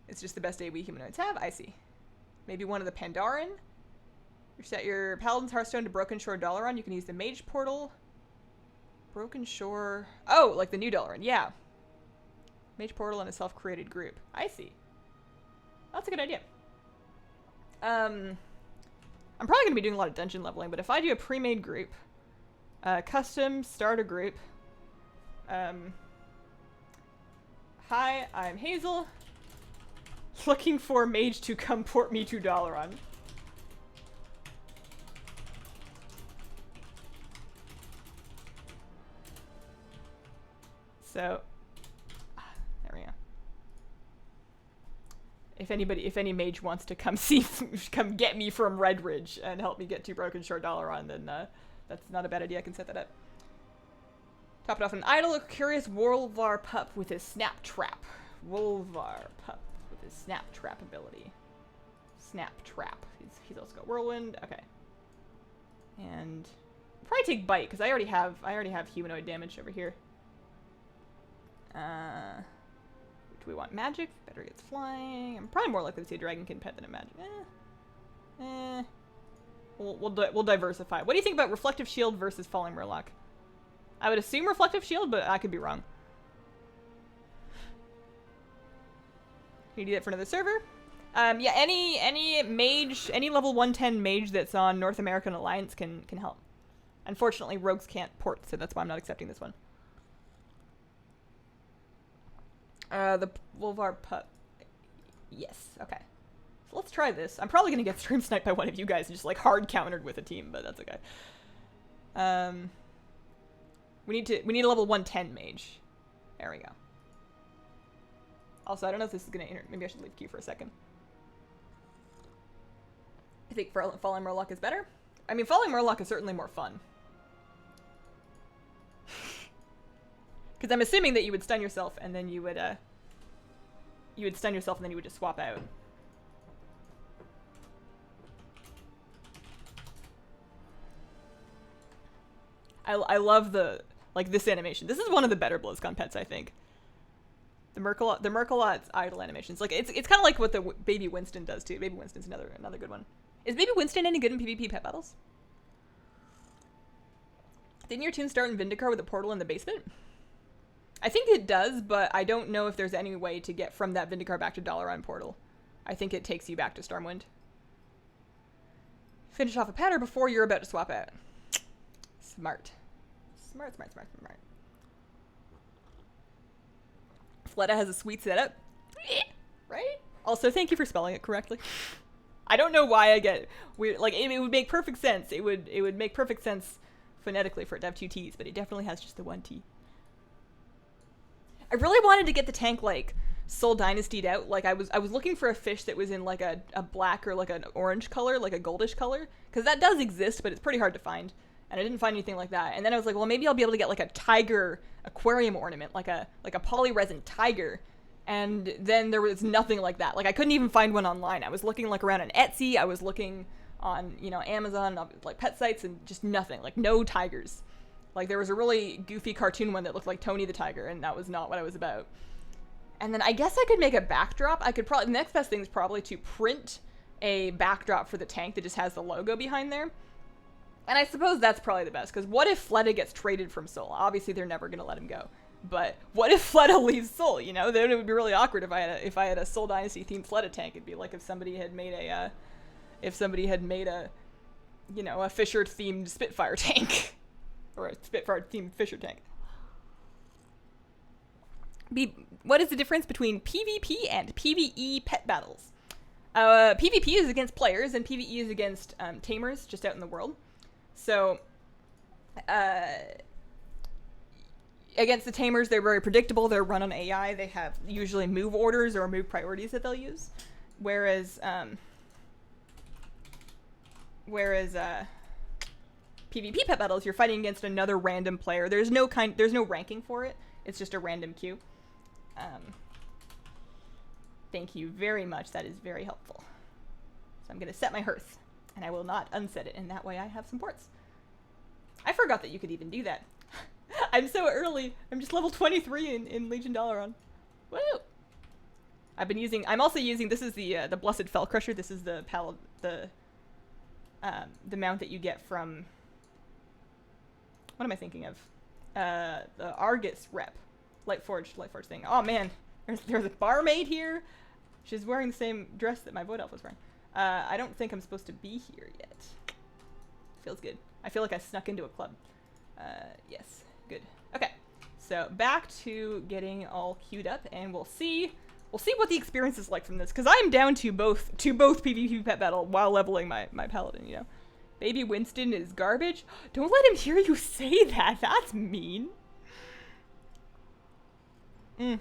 It's just the best AoE humanoids have. I see. Maybe one of the Pandaren. You set your Paladin's Hearthstone to Broken Shore Dalaran. You can use the Mage Portal. Broken Shore. Oh, like the new Dalaran. Yeah. Mage Portal and a self-created group. I see. That's a good idea. I'm probably going to be doing a lot of dungeon leveling, but if I do a pre-made group, custom, start a group. Hi, I'm Hazel. Looking for Mage to come port me to Dalaran. So, there we go. If any mage wants to come come get me from Redridge and help me get to Broken Shore Dalaran, then that's not a bad idea. I can set that up. Top it off an idle, curious Wolvar pup with his snap trap. Wolvar pup with his snap trap ability. Snap trap. He's also got whirlwind. Okay. And probably take bite because I already have humanoid damage over here. Do we want magic? Better gets flying. I'm probably more likely to see a dragonkin pet than a magic. We'll diversify. What do you think about reflective shield versus falling murloc? I would assume reflective shield, but I could be wrong. Can you do that for another server? Yeah, any mage, any level 110 mage that's on North American Alliance can help. Unfortunately, rogues can't port, so that's why I'm not accepting this one. The Wolvar pup. Yes, okay. So let's try this. I'm probably gonna get stream sniped by one of you guys and just like hard countered with a team, but that's okay. We need a level 110 mage. There we go. Also, I don't know if this is gonna maybe I should leave queue for a second. I think Falling Murloc is better. I mean, Falling Murloc is certainly more fun. Because I'm assuming that you would stun yourself and then you would stun yourself and then you would just swap out. I love this animation. This is one of the better BlizzCon pets, I think. The Merkelot's idle animations. Like it's kind of like what the Baby Winston does too. Baby Winston's another good one. Is Baby Winston any good in PvP pet battles? Didn't your tune start in Vindicar with a portal in the basement? I think it does, but I don't know if there's any way to get from that Vindicar back to Dalaran portal. I think it takes you back to Stormwind. Finish off a pattern before you're about to swap out. Smart. Smart. Fleta has a sweet setup. Right? Also, thank you for spelling it correctly. I don't know why I get weird. Like, it would make perfect sense. It would make perfect sense phonetically for it to have two T's, but it definitely has just the one T. I really wanted to get the tank, like, Soul Dynastied out. Like, I was looking for a fish that was in, like, a black or, like, an orange color, like a goldish color. Because that does exist, but it's pretty hard to find. And I didn't find anything like that. And then I was like, well, maybe I'll be able to get, like, a tiger aquarium ornament, like a polyresin tiger. And then there was nothing like that. Like, I couldn't even find one online. I was looking, like, around on Etsy. I was looking on, you know, Amazon, like, pet sites, and just nothing. Like, no tigers. Like, there was a really goofy cartoon one that looked like Tony the Tiger, and that was not what I was about. And then I guess I could make a backdrop. I could probably, the next best thing is probably to print a backdrop for the tank that just has the logo behind there. And I suppose that's probably the best, because what if Fleta gets traded from Sol? Obviously, they're never going to let him go. But what if Fleta leaves Sol, you know? Then it would be really awkward if I had a Sol Dynasty themed Fleta tank. It'd be like if somebody had made a, you know, a Fisher themed Spitfire tank. Or a Spitfire themed Fisher tank. What is the difference between PvP and PvE pet battles? PvP is against players, and PvE is against tamers just out in the world. So, against the tamers, they're very predictable. They're run on AI. They have usually move orders or move priorities that they'll use. Whereas PvP pet battles, you're fighting against another random player. There's no ranking for it. It's just a random queue. Thank you very much. That is very helpful. So I'm going to set my hearth, and I will not unset it, and that way I have some ports. I forgot that you could even do that. I'm so early. I'm just level 23 in Legion Dalaran. Woo! I'm also using, this is the Blessed Fell Crusher. This is the mount that you get from, what am I thinking of? The Argus rep. Lightforged thing. Oh man, there's a barmaid here. She's wearing the same dress that my Void Elf was wearing. I don't think I'm supposed to be here yet. Feels good. I feel like I snuck into a club. Yes, good. Okay, so back to getting all queued up, and we'll see what the experience is like from this, because I am down to both PvP pet battle while leveling my paladin. You know, Baby Winston is garbage. Don't let him hear you say that. That's mean. You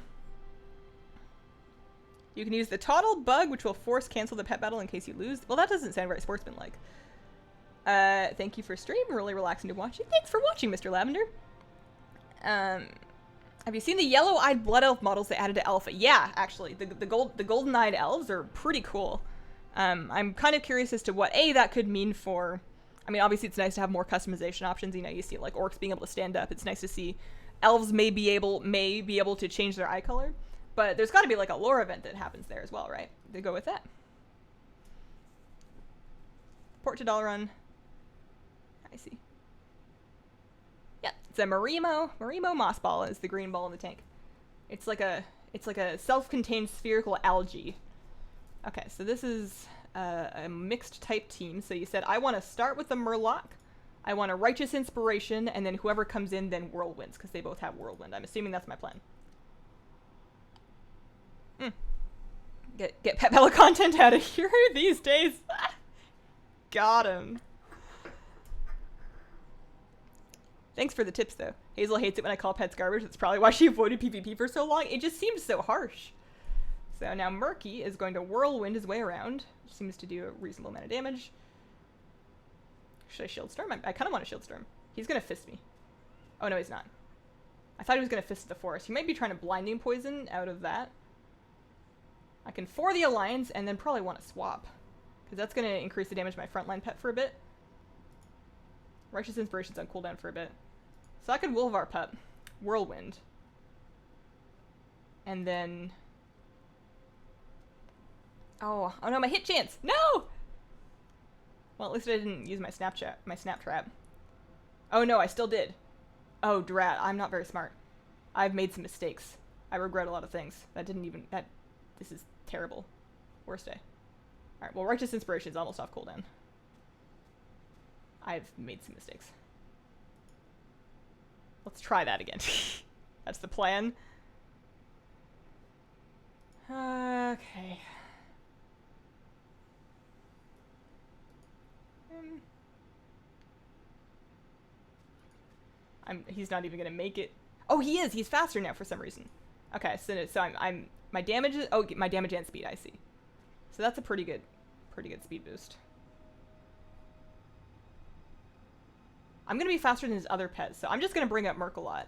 can use the Toddle bug, which will force cancel the pet battle in case you lose. Well, that doesn't sound very sportsmanlike. Thank you for stream. Really relaxing to watch you. Thanks for watching, Mr. Lavender. Have you seen the yellow-eyed blood elf models they added to Alpha? Yeah, actually, the golden-eyed elves are pretty cool. I'm kind of curious as to what that could mean for. I mean, obviously it's nice to have more customization options. You know, you see like orcs being able to stand up. It's nice to see elves may be able to change their eye color. But there's got to be like a lore event that happens there as well, right? To go with that. Port to Dalaran. I see. Yeah, it's a Marimo. Marimo moss ball is the green ball in the tank. It's like a self-contained spherical algae. Okay, so this is a mixed type team. So you said I want to start with the Murloc. I want a Righteous Inspiration, and then whoever comes in then Whirlwinds, because they both have Whirlwind. I'm assuming that's my plan. Get Pet Bella content out of here these days. Got him. Thanks for the tips, though. Hazel hates it when I call pets garbage. That's probably why she avoided PvP for so long. It just seems so harsh. So now Murky is going to Whirlwind his way around, which seems to do a reasonable amount of damage. Should I Shield Storm? I kind of want to Shield Storm. He's going to fist me. Oh, no, he's not. I thought he was going to fist the forest. He might be trying to Blinding Poison out of that. I can for the Alliance and then probably want to swap, because that's going to increase the damage of my frontline pet for a bit. Righteous Inspiration's on cooldown for a bit. So I could Wolvar Pup, Whirlwind, and then... Oh no, my hit chance! No! Well, at least I didn't use my snap trap. Oh no, I still did. Oh, drat, I'm not very smart. I've made some mistakes. I regret a lot of things. This is terrible. Worst day. Alright, well, Righteous Inspiration is almost off cooldown. I've made some mistakes. Let's try that again. That's the plan. Okay. He's not even gonna make it. Oh, he is. He's faster now for some reason. Okay, so I'm my damage is my damage and speed. I see. So that's a pretty good speed boost. I'm gonna be faster than his other pets, so I'm just gonna bring up Merc a lot,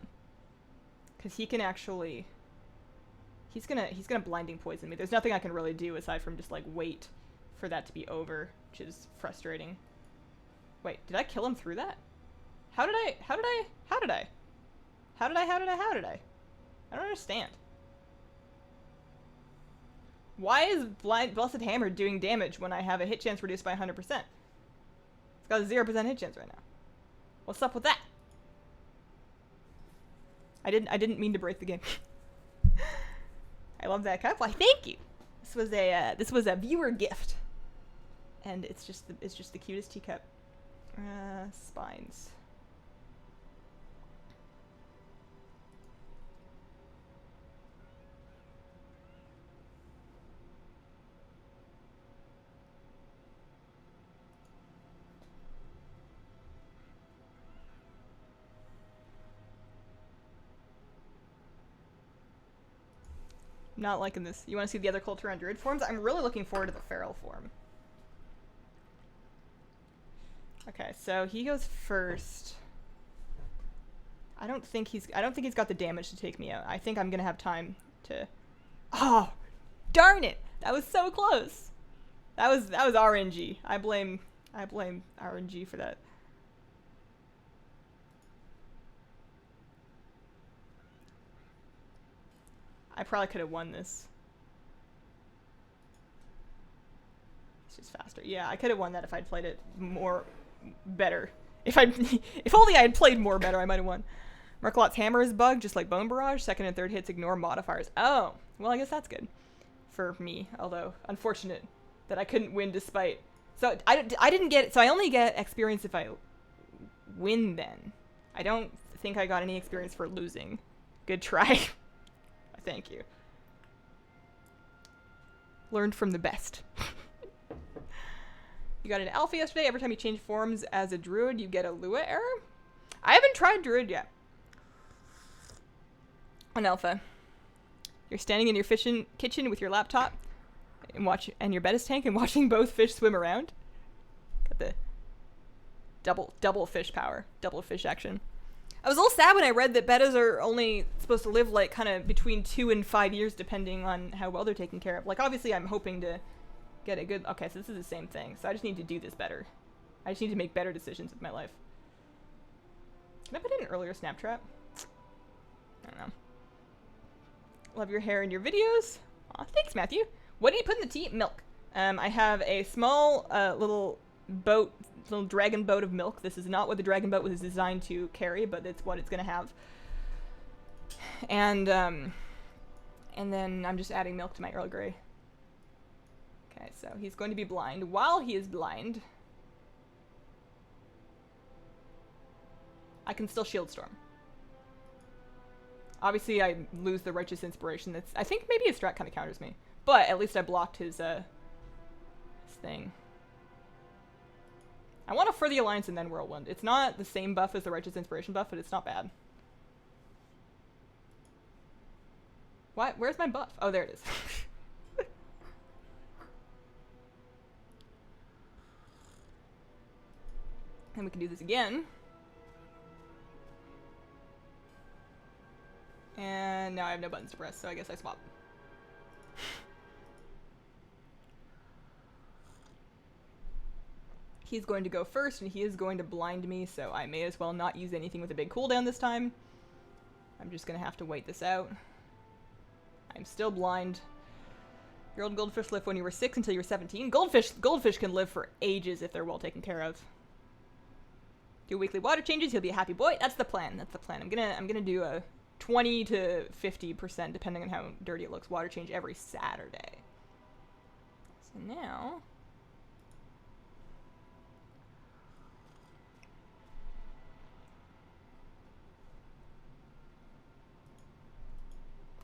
because he can actually. He's gonna Blinding Poison me. There's nothing I can really do aside from just like wait for that to be over, which is frustrating. Wait, did I kill him through that? How did I? I don't understand. Why is Blessed Hammer doing damage when I have a hit chance reduced by 100%? It's got a 0% hit chance right now. What's up with that? I didn't mean to break the game. I love that cup. Why, thank you. This was a viewer gift, and it's just the cutest teacup. Spines. Not liking this. You want to see the other Culture on Druid forms? I'm really looking forward to the Feral form. Okay, so he goes first. I don't think he's got the damage to take me out. I think I'm gonna have time to. Oh, darn it! That was so close. That was RNG. I blame RNG for that. I probably could have won this. It's just faster. Yeah, I could have won that if I'd played it better. If only I had played more better, I might have won. Merkalot's Hammer is bugged, just like Bone Barrage. Second and third hits ignore modifiers. Oh, well, I guess that's good for me. Although unfortunate that I couldn't win despite. So I didn't get. So I only get experience if I win. Then I don't think I got any experience for losing. Good try. Thank you. Learned from the best. You got an alpha yesterday. Every time you change forms as a druid, you get a Lua error. I haven't tried druid yet. On alpha, you're standing in your kitchen with your laptop and your Betis tank and watching both fish swim around. Got the double fish power, double fish action. I was a little sad when I read that bettas are only supposed to live like kind of between 2 and 5 years depending on how well they're taken care of. Like obviously I'm hoping to get a good, okay, so this is the same thing. So I just need to do this better. I just need to make better decisions with my life. Can I put in an earlier snap trap? I don't know. Love your hair in your videos. Aw, thanks, Matthew. What did you put in the tea? Milk. I have a small little boat, little dragon boat of milk. This is not what the dragon boat was designed to carry, but it's what it's gonna have. And then I'm just adding milk to my Earl Grey. Okay, so he's going to be blind. While he is blind, I can still shield storm. Obviously, I lose the righteous inspiration. That's, I think maybe his strat kind of counters me, but at least I blocked his thing. I want to Fur the Alliance and then Whirlwind. It's not the same buff as the righteous inspiration buff, but it's not bad. What? Where's my buff? Oh, there it is. And we can do this again. And now I have no buttons to press, so I guess I swap. He's going to go first, and he is going to blind me, so I may as well not use anything with a big cooldown this time. I'm just going to have to wait this out. I'm still blind. Your old goldfish lived when you were 6 until you were 17. Goldfish can live for ages if they're well taken care of. Do weekly water changes, he'll be a happy boy. That's the plan. That's the plan. I'm gonna do a 20 to 50%, depending on how dirty it looks, water change every Saturday. So now,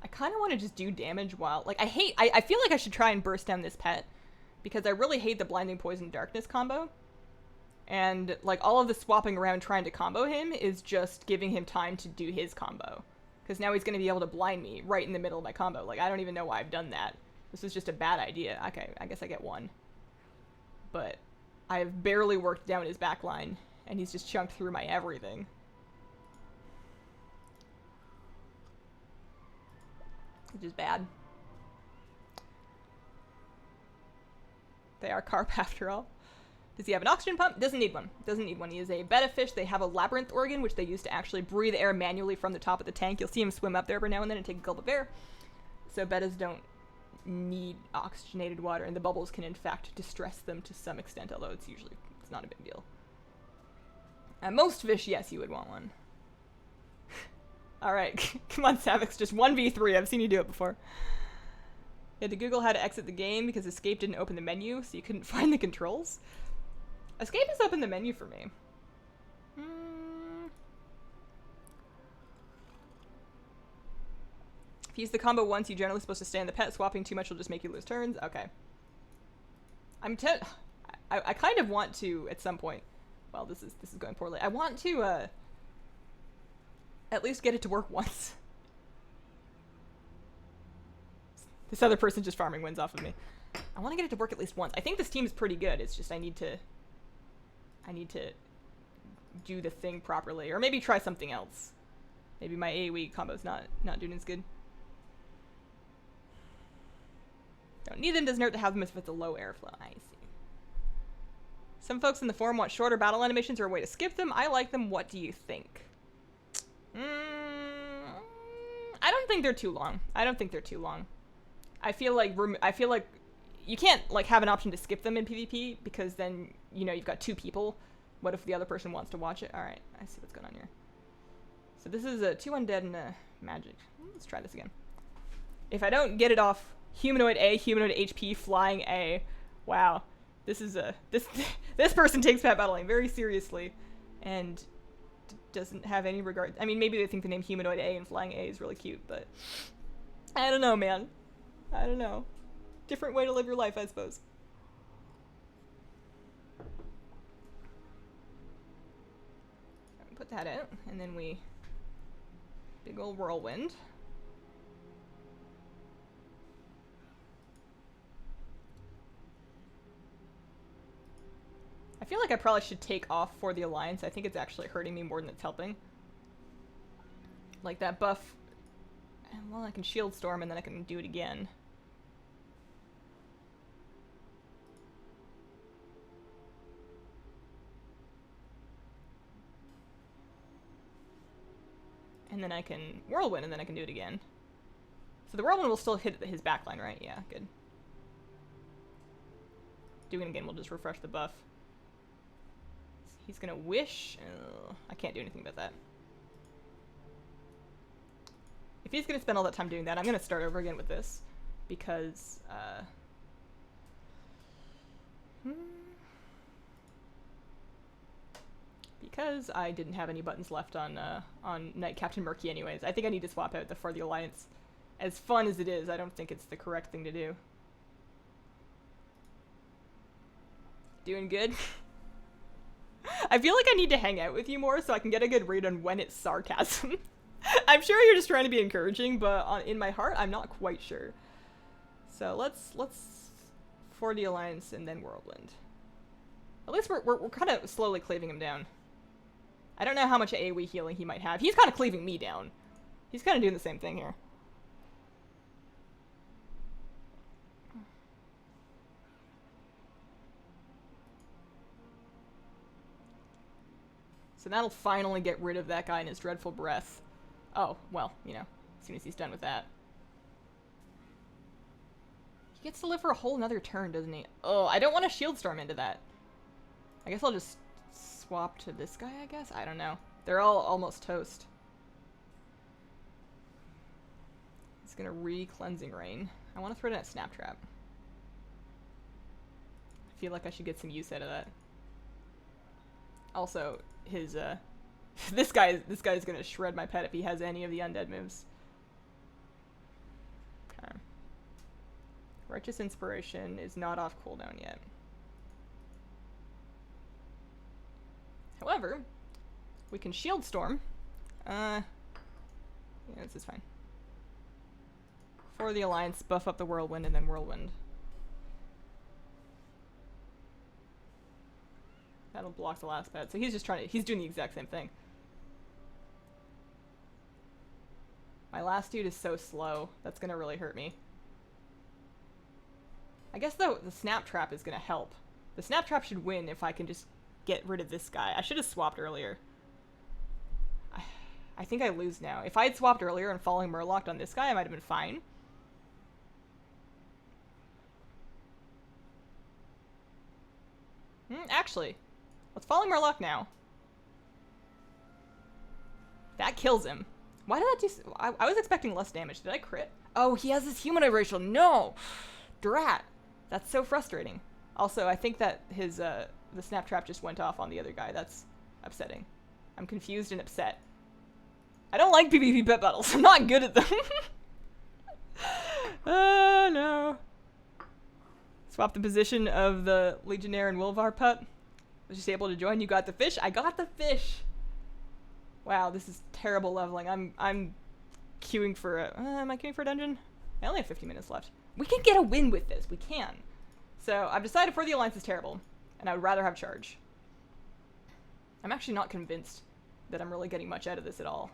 I kind of want to just do damage while, like, I feel like I should try and burst down this pet, because I really hate the blinding poison darkness combo. And, like, all of the swapping around trying to combo him is just giving him time to do his combo. Because now he's going to be able to blind me right in the middle of my combo. Like, I don't even know why I've done that. This is just a bad idea. Okay, I guess I get one. But I have barely worked down his back line, and he's just chunked through my everything. Which is bad. They are carp after all. Does he have an oxygen pump? Doesn't need one. Doesn't need one. He is a betta fish. They have a labyrinth organ, which they use to actually breathe air manually from the top of the tank. You'll see him swim up there every now and then and take a gulp of air. So bettas don't need oxygenated water, and the bubbles can in fact distress them to some extent, although it's not a big deal. Most fish, yes, you would want one. Alright, come on, Savix, just 1v3. I've seen you do it before. You had to Google how to exit the game because Escape didn't open the menu, so you couldn't find the controls. Escape has opened the menu for me. If you use the combo once, you're generally supposed to stay on the pet. Swapping too much will just make you lose turns. Okay. I kind of want to, at some point. Well, this is going poorly. I want to, at least get it to work once. This other person just farming wins off of me. I want to get it to work at least once. I think this team is pretty good. It's just I need to do the thing properly, or maybe try something else. Maybe my AoE combo's not doing as good. Don't need them, doesn't hurt to have them if it's a low airflow. I see. Some folks in the forum want shorter battle animations or a way to skip them. I like them. What do you think? I don't think they're too long. I don't think they're too long. I feel like you can't like have an option to skip them in PvP because then, you know, you've got 2 people. What if the other person wants to watch it? All right, I see what's going on here. So this is a 2 undead and a magic. Let's try this again. If I don't get it off humanoid A, humanoid HP, flying A, wow. This is this person takes pet battling very seriously and doesn't have any regard. I mean, maybe they think the name humanoid A and flying A is really cute, but I don't know, man. I don't know. Different way to live your life, I suppose. Put that out, and then we big old whirlwind. I feel like I probably should take off for the Alliance. I think it's actually hurting me more than it's helping. like that buff. And well, I can shield storm and then I can do it again. And then I can whirlwind and then I can do it again. So the whirlwind will still hit his backline, right? Yeah, good. Doing it again will just refresh the buff. He's gonna wish. I can't do anything about that. If he's gonna spend all that time doing that, I'm gonna start over again with this. Because, because I didn't have any buttons left on Knight Captain Murky anyways. I think I need to swap out the For the Alliance. As fun as it is, I don't think it's the correct thing to do. Doing good? I feel like I need to hang out with you more so I can get a good read on when it's sarcasm. I'm sure you're just trying to be encouraging, but in my heart, I'm not quite sure. So let's For the Alliance and then Whirlwind. At least we're kind of slowly cleaving him down. I don't know how much AoE healing he might have. He's kind of cleaving me down. He's kind of doing the same thing here. So that'll finally get rid of that guy and his dreadful breath. Oh, well, you know, as soon as he's done with that. He gets to live for a whole another turn, doesn't he? Oh, I don't want to shield storm into that. I guess I'll just swap to this guy, I guess? I don't know. They're all almost toast. He's gonna re-cleansing rain. I want to throw down a snap trap. I feel like I should get some use out of that. Also, his this guy's gonna shred my pet if he has any of the undead moves. Okay. Righteous Inspiration is not off cooldown yet. However, we can shield storm. Yeah, this is fine. For the Alliance, buff up the whirlwind and then whirlwind. That'll block the last pet. So he's just he's doing the exact same thing. My last dude is so slow. That's gonna really hurt me. I guess though, the snap trap is gonna help. The snap trap should win if I can just get rid of this guy. I should have swapped earlier. I think I lose now. If I had swapped earlier and falling Murlocked on this guy, I might have been fine. Actually, let's Falling Murloc now. That kills him. Why did that do I was expecting less damage. Did I crit? Oh, he has this humanoid racial. No! Drat. That's so frustrating. Also, I think that his, the snap trap just went off on the other guy. That's upsetting. I'm confused and upset. I don't like PvP pet battles. I'm not good at them. Oh, no. Swap the position of the Legionnaire and Wolvar pup. Was just able to join. You got the fish? I got the fish! Wow, this is terrible leveling. I'm queuing for a... am I queuing for a dungeon? I only have 50 minutes left. We can get a win with this. We can. So, I've decided For the Alliance is terrible. And I would rather have charge. I'm actually not convinced that I'm really getting much out of this at all.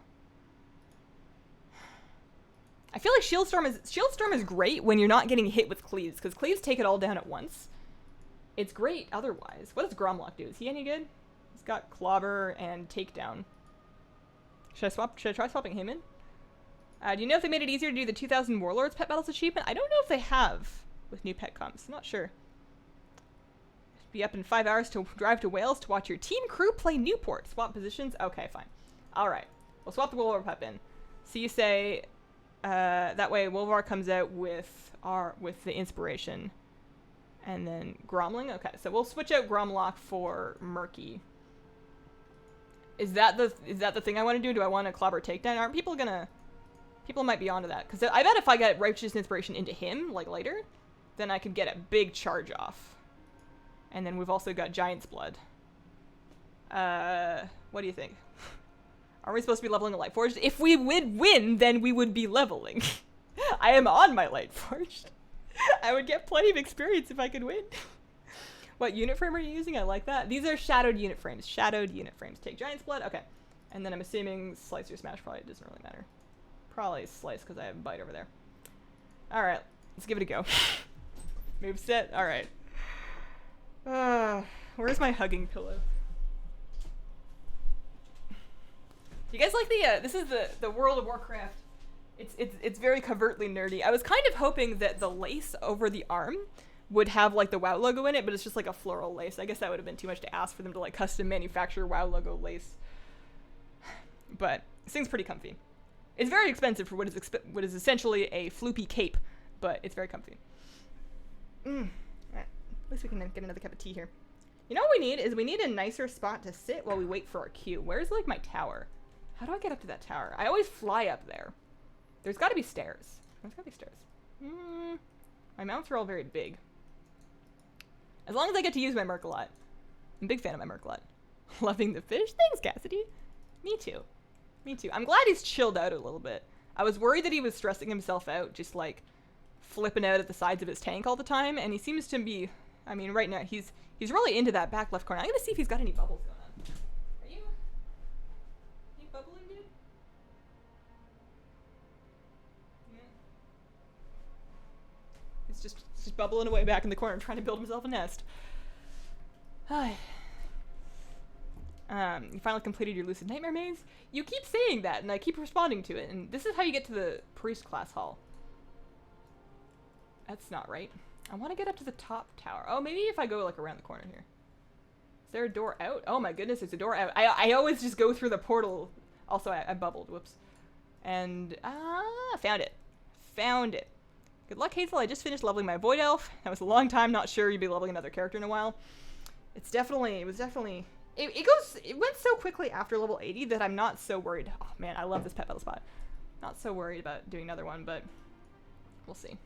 I feel like Shieldstorm is great when you're not getting hit with cleaves, because cleaves take it all down at once. It's great otherwise. What does Gromlock do? Is he any good? He's got Clobber and Takedown. Should I try swapping him in? Do you know if they made it easier to do the 2000 Warlords Pet Battles achievement? I don't know if they have with new pet comps. I'm not sure. Be up in 5 hours to drive to Wales to watch your team crew play Newport. Swap positions? Okay, fine. Alright. We'll swap the Wolvar Pep in. So you say... that way Wolvar comes out with the inspiration. And then Gromling? Okay, so we'll switch out Gromlock for Murky. Is that the thing I want to do? Do I want to Clobber Takedown? Aren't people gonna... People might be onto that. Because I bet if I get Righteous Inspiration into him, like later, then I could get a big charge off. And then we've also got Giant's Blood. What do you think? Are we supposed to be leveling a Lightforged? If we would win, then we would be leveling. I am on my Lightforged. I would get plenty of experience if I could win. What unit frame are you using? I like that. These are shadowed unit frames. Shadowed unit frames. Take Giant's Blood. Okay. And then I'm assuming slice or smash probably doesn't really matter. Probably slice because I have bite over there. Alright, let's give it a go. Moveset, alright. Where's my hugging pillow? Do you guys like the, this is the World of Warcraft. It's very covertly nerdy. I was kind of hoping that the lace over the arm would have like the WoW logo in it, but it's just like a floral lace. I guess that would have been too much to ask for them to like custom manufacture WoW logo lace. But this thing's pretty comfy. It's very expensive for what is essentially a floopy cape, but it's very comfy. Alright, at least we can get another cup of tea here. You know what we need is we need a nicer spot to sit while we wait for our queue. Where's like my tower? How do I get up to that tower? I always fly up there. There's got to be stairs. There's got to be stairs. My mounts are all very big. As long as I get to use my Merc a lot. I'm a big fan of my Merc a lot. Loving the fish. Thanks, Cassidy. Me too. Me too. I'm glad he's chilled out a little bit. I was worried that he was stressing himself out, just like flipping out at the sides of his tank all the time, and he seems to be, I mean, right now he's really into that back left corner. I'm gonna see if he's got any bubbles going on. Are you bubbling, dude? Yeah. He's just bubbling away back in the corner, trying to build himself a nest. You finally completed your Lucid Nightmare maze? You keep saying that, and I keep responding to it, and this is how you get to the Priest class hall. That's not right. I want to get up to the top tower. Oh, maybe if I go, like, around the corner here. Is there a door out? Oh my goodness, there's a door out. I always just go through the portal. Also, I bubbled. Whoops. And, found it. Found it. Good luck, Hazel. I just finished leveling my Void Elf. That was a long time. Not sure you'd be leveling another character in a while. It went so quickly after level 80 that I'm not so worried. Oh man, I love this pet battle spot. Not so worried about doing another one, but we'll see.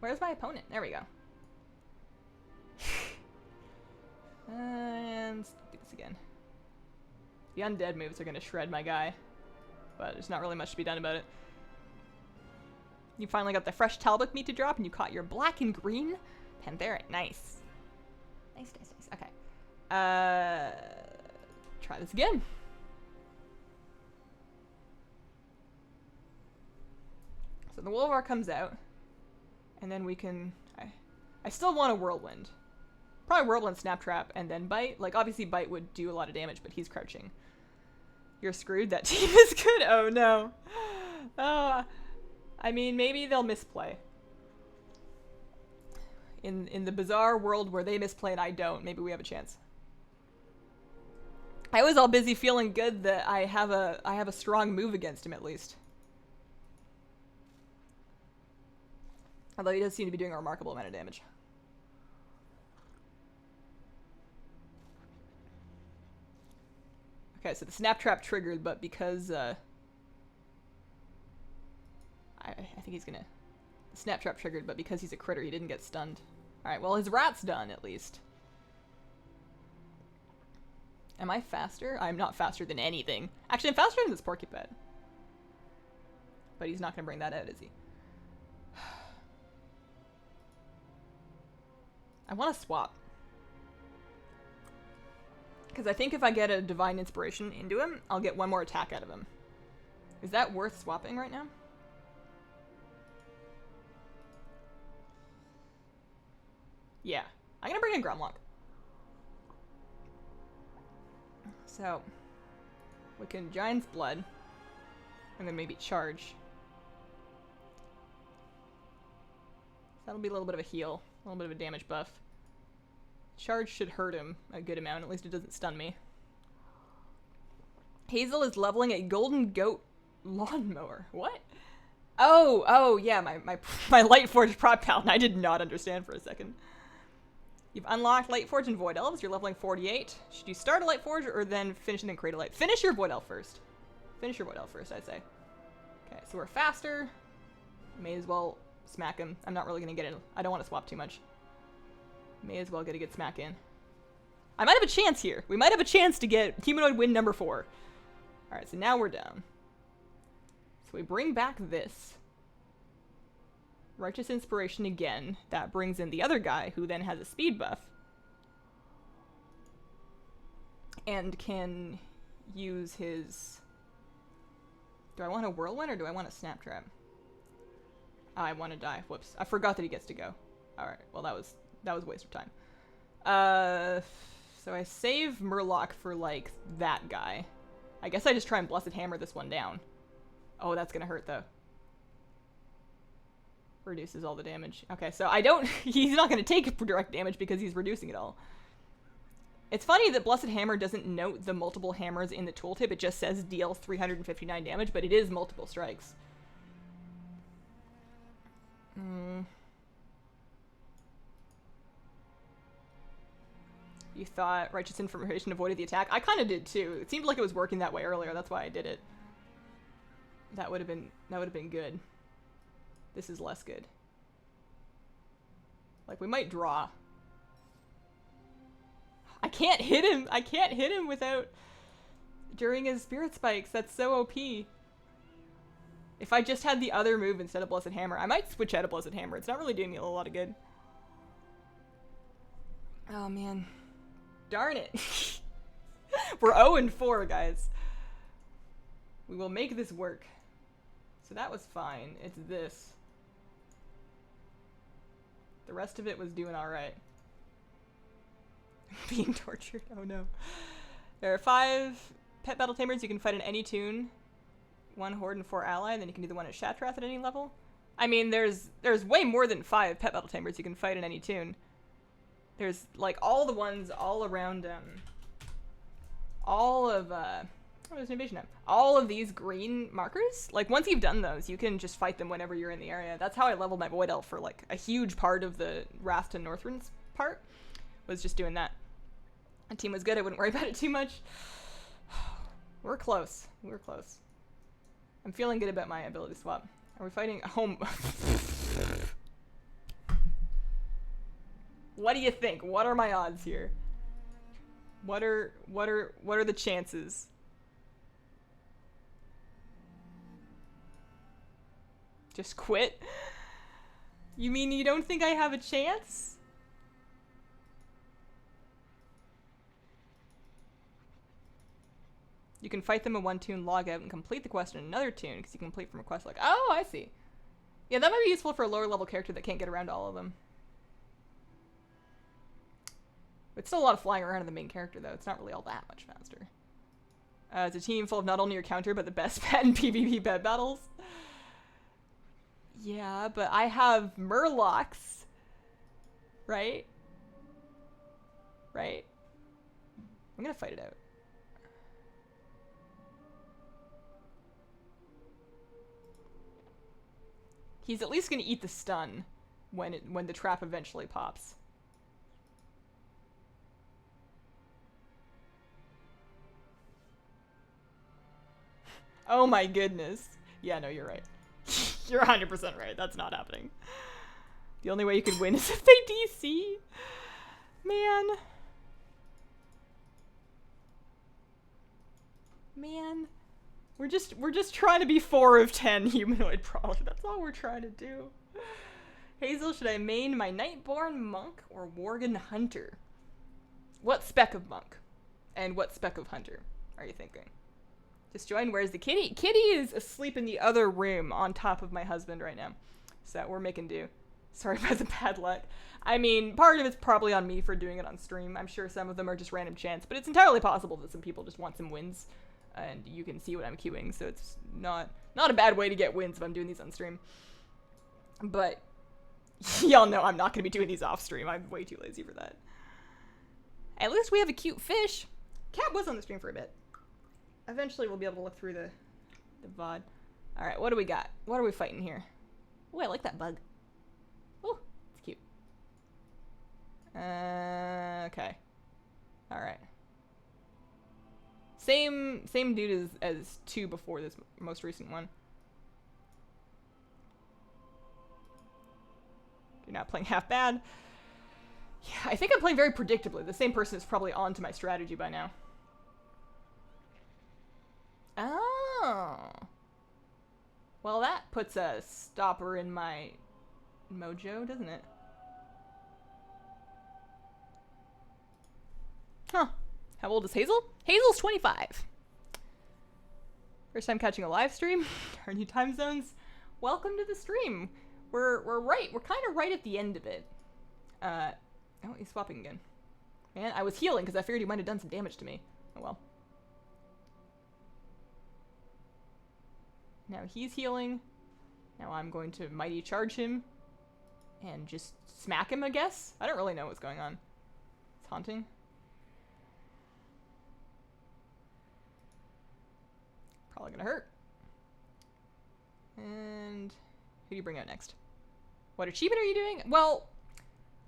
Where's my opponent? There we go. And let's do this again. The undead moves are gonna shred my guy, but there's not really much to be done about it. You finally got the fresh Talbot meat to drop, and you caught your black and green Pantheric. Nice. Nice, nice, nice. Okay. Try this again. So the Wolvar comes out, and then we can... I still want a Whirlwind. Probably Whirlwind, Snap Trap, and then Bite. Like, obviously Bite would do a lot of damage, but he's crouching. You're screwed. That team is good. Oh, no. I mean, maybe they'll misplay. In the bizarre world where they misplay and I don't, maybe we have a chance. I was all busy feeling good that I have a strong move against him at least. Although he does seem to be doing a remarkable amount of damage. Okay, so the Snap Trap triggered, but because I think he's gonna... Snap Trap triggered, but because he's a critter, he didn't get stunned. Alright, well his rat's done, at least. Am I faster? I'm not faster than anything. Actually, I'm faster than this Porcupine. But he's not gonna bring that out, is he? I want to swap. Because I think if I get a Divine Inspiration into him, I'll get one more attack out of him. Is that worth swapping right now? Yeah. I'm gonna bring in Grumlock. So, we can Giant's Blood, and then maybe Charge. That'll be a little bit of a heal, a little bit of a damage buff. Charge should hurt him a good amount, at least it doesn't stun me. Hazel is leveling a Golden Goat lawnmower. What? Oh, yeah, my Lightforged prop paladin. I did not understand for a second. You've unlocked Lightforge and Void Elves. You're leveling 48. Should you start a Lightforge or then finish and then create a Light? Finish your Void Elf first. Finish your Void Elf first, I'd say. Okay, so we're faster. May as well smack him. I'm not really gonna get it. I don't want to swap too much. May as well get a good smack in. I might have a chance here. We might have a chance to get Humanoid win number 4. Alright, so now we're down. So we bring back this. Righteous Inspiration again. That brings in the other guy, who then has a speed buff. And can use his... Do I want a whirlwind or do I want a snap trap? I want to die. Whoops. I forgot that he gets to go. Alright, well that was a waste of time. So I save Murloc for, like, that guy. I guess I just try and Blessed Hammer this one down. Oh, that's gonna hurt, though. Reduces all the damage. Okay, so I don't... he's not gonna take direct damage because he's reducing it all. It's funny that Blessed Hammer doesn't note the multiple hammers in the tooltip. It just says deals 359 damage, but it is multiple strikes. You thought Righteous Information avoided the attack? I kind of did too. It seemed like it was working that way earlier. That's why I did it. That would have been good. This is less good. Like, we might draw. I can't hit him. I can't hit him without during his Spirit Spikes. That's so OP. If I just had the other move instead of Blessed Hammer, I might switch out of Blessed Hammer. It's not really doing me a lot of good. Oh, man. Darn it. We're 0-4, guys. We will make this work. So that was fine. It's this. The rest of it was doing alright. Being tortured. Oh no. There are 5 pet battle tamers you can fight in any tune. 1 horde and 4 ally, and then you can do the one at Shatrath at any level. I mean, there's way more than 5 pet battle tamers you can fight in any tune. There's, like, all the ones all around, all of, oh, there's an invasion now. All of these green markers, like, once you've done those, you can just fight them whenever you're in the area. That's how I leveled my Void Elf for, like, a huge part of the Wrath to Northrend's part, was just doing that. The team was good, I wouldn't worry about it too much. We're close. We're close. I'm feeling good about my ability swap. Are we fighting home? What do you think? What are my odds here? What are the chances? Just quit? You mean you don't think I have a chance? You can fight them in one tune, log out, and complete the quest in another tune, because you can complete from a quest log. Oh, I see. Yeah, that might be useful for a lower level character that can't get around to all of them. It's still a lot of flying around in the main character, though. It's not really all that much faster. It's a team full of not only your counter, but the best pet in PvP pet battles. Yeah, but I have Murlocs. Right? Right? I'm gonna fight it out. He's at least gonna eat the stun when the trap eventually pops. Oh my goodness. Yeah, no, you're right. You're 100% right. That's not happening. The only way you could win is if they DC. Man. Man. We're just trying to be 4 of 10 humanoid brawler. That's all we're trying to do. Hazel, should I main my Nightborn Monk or Worgen Hunter? What spec of Monk? And what spec of Hunter are you thinking? Just join. Where's the kitty? Kitty is asleep in the other room on top of my husband right now. So we're making do. Sorry about the bad luck. I mean, part of it's probably on me for doing it on stream. I'm sure some of them are just random chance, but it's entirely possible that some people just want some wins. And you can see what I'm queuing, so it's not a bad way to get wins if I'm doing these on stream. But y'all know I'm not going to be doing these off stream. I'm way too lazy for that. At least we have a cute fish. Cat was on the stream for a bit. Eventually we'll be able to look through the VoD. Alright, what do we got? What are we fighting here? Oh, I like that bug. Oh, it's cute. Okay. Alright. Same dude as 2 before this most recent one. You're not playing half bad. Yeah, I think I'm playing very predictably. The same person is probably on to my strategy by now. Oh. Well, that puts a stopper in my mojo, doesn't it? Huh. How old is Hazel? Hazel's 25. First time catching a live stream. Our new time zones. Welcome to the stream. We're kind of right at the end of it. Oh, he's swapping again. Man, I was healing because I figured he might have done some damage to me. Oh well. Now he's healing. Now I'm going to mighty charge him and just smack him, I guess. I don't really know what's going on. It's haunting. Probably gonna hurt. And who do you bring out next? What achievement are you doing? Well,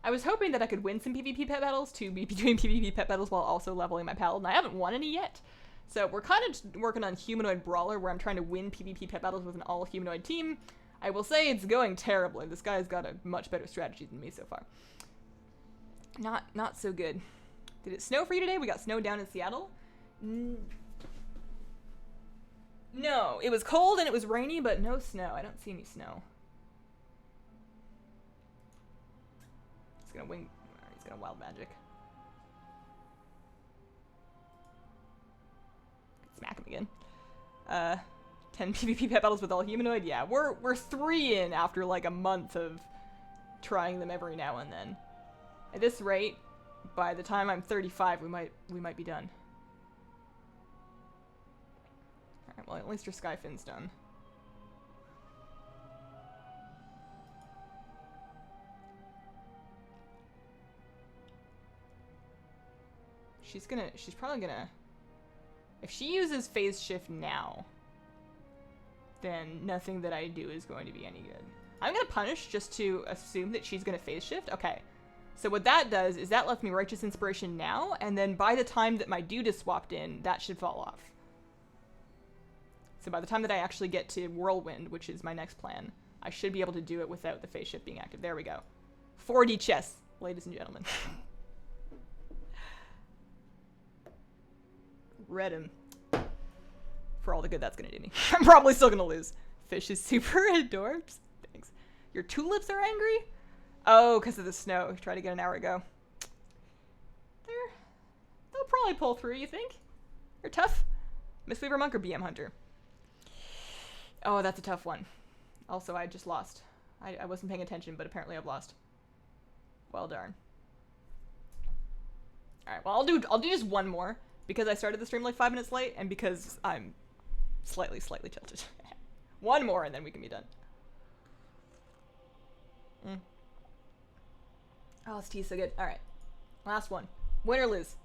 I was hoping that I could win some PvP pet battles to be doing PvP pet battles while also leveling my paladin. I haven't won any yet. So we're kind of working on Humanoid Brawler, where I'm trying to win PvP pet battles with an all-humanoid team. I will say it's going terribly. This guy's got a much better strategy than me so far. Not so good. Did it snow for you today? We got snow down in Seattle. No, it was cold and it was rainy, but no snow. I don't see any snow. He's gonna wing. He's gonna wild magic. Smack him again. 10 PvP pet battles with all humanoid. Yeah, we're 3 in after like a month of trying them every now and then. At this rate, by the time I'm 35, we might be done. All right, well at least your Skyfin's done. She's probably gonna. If she uses phase shift now, then nothing that I do is going to be any good. I'm gonna punish just to assume that she's gonna phase shift. Okay. So what that does is that lets me Righteous Inspiration now, and then by the time that my dude is swapped in, that should fall off. So by the time that I actually get to Whirlwind, which is my next plan, I should be able to do it without the phase shift being active. There we go. 4D chess, ladies and gentlemen. Read him. For all the good that's gonna do me. I'm probably still gonna lose. Fish is super adorbs. Thanks. Your tulips are angry? Oh, because of the snow. Tried to get an hour ago. They'll probably pull through, you think? You're tough. Mistweaver Monk or BM Hunter? Oh, that's a tough one. Also, I just lost. I wasn't paying attention, but apparently I've lost. Well darn. Alright, well I'll do just one more. Because I started the stream like 5 minutes late, and because I'm slightly tilted. One more, and then we can be done. Oh, this tea is so good. Alright. Last one. Win or lose.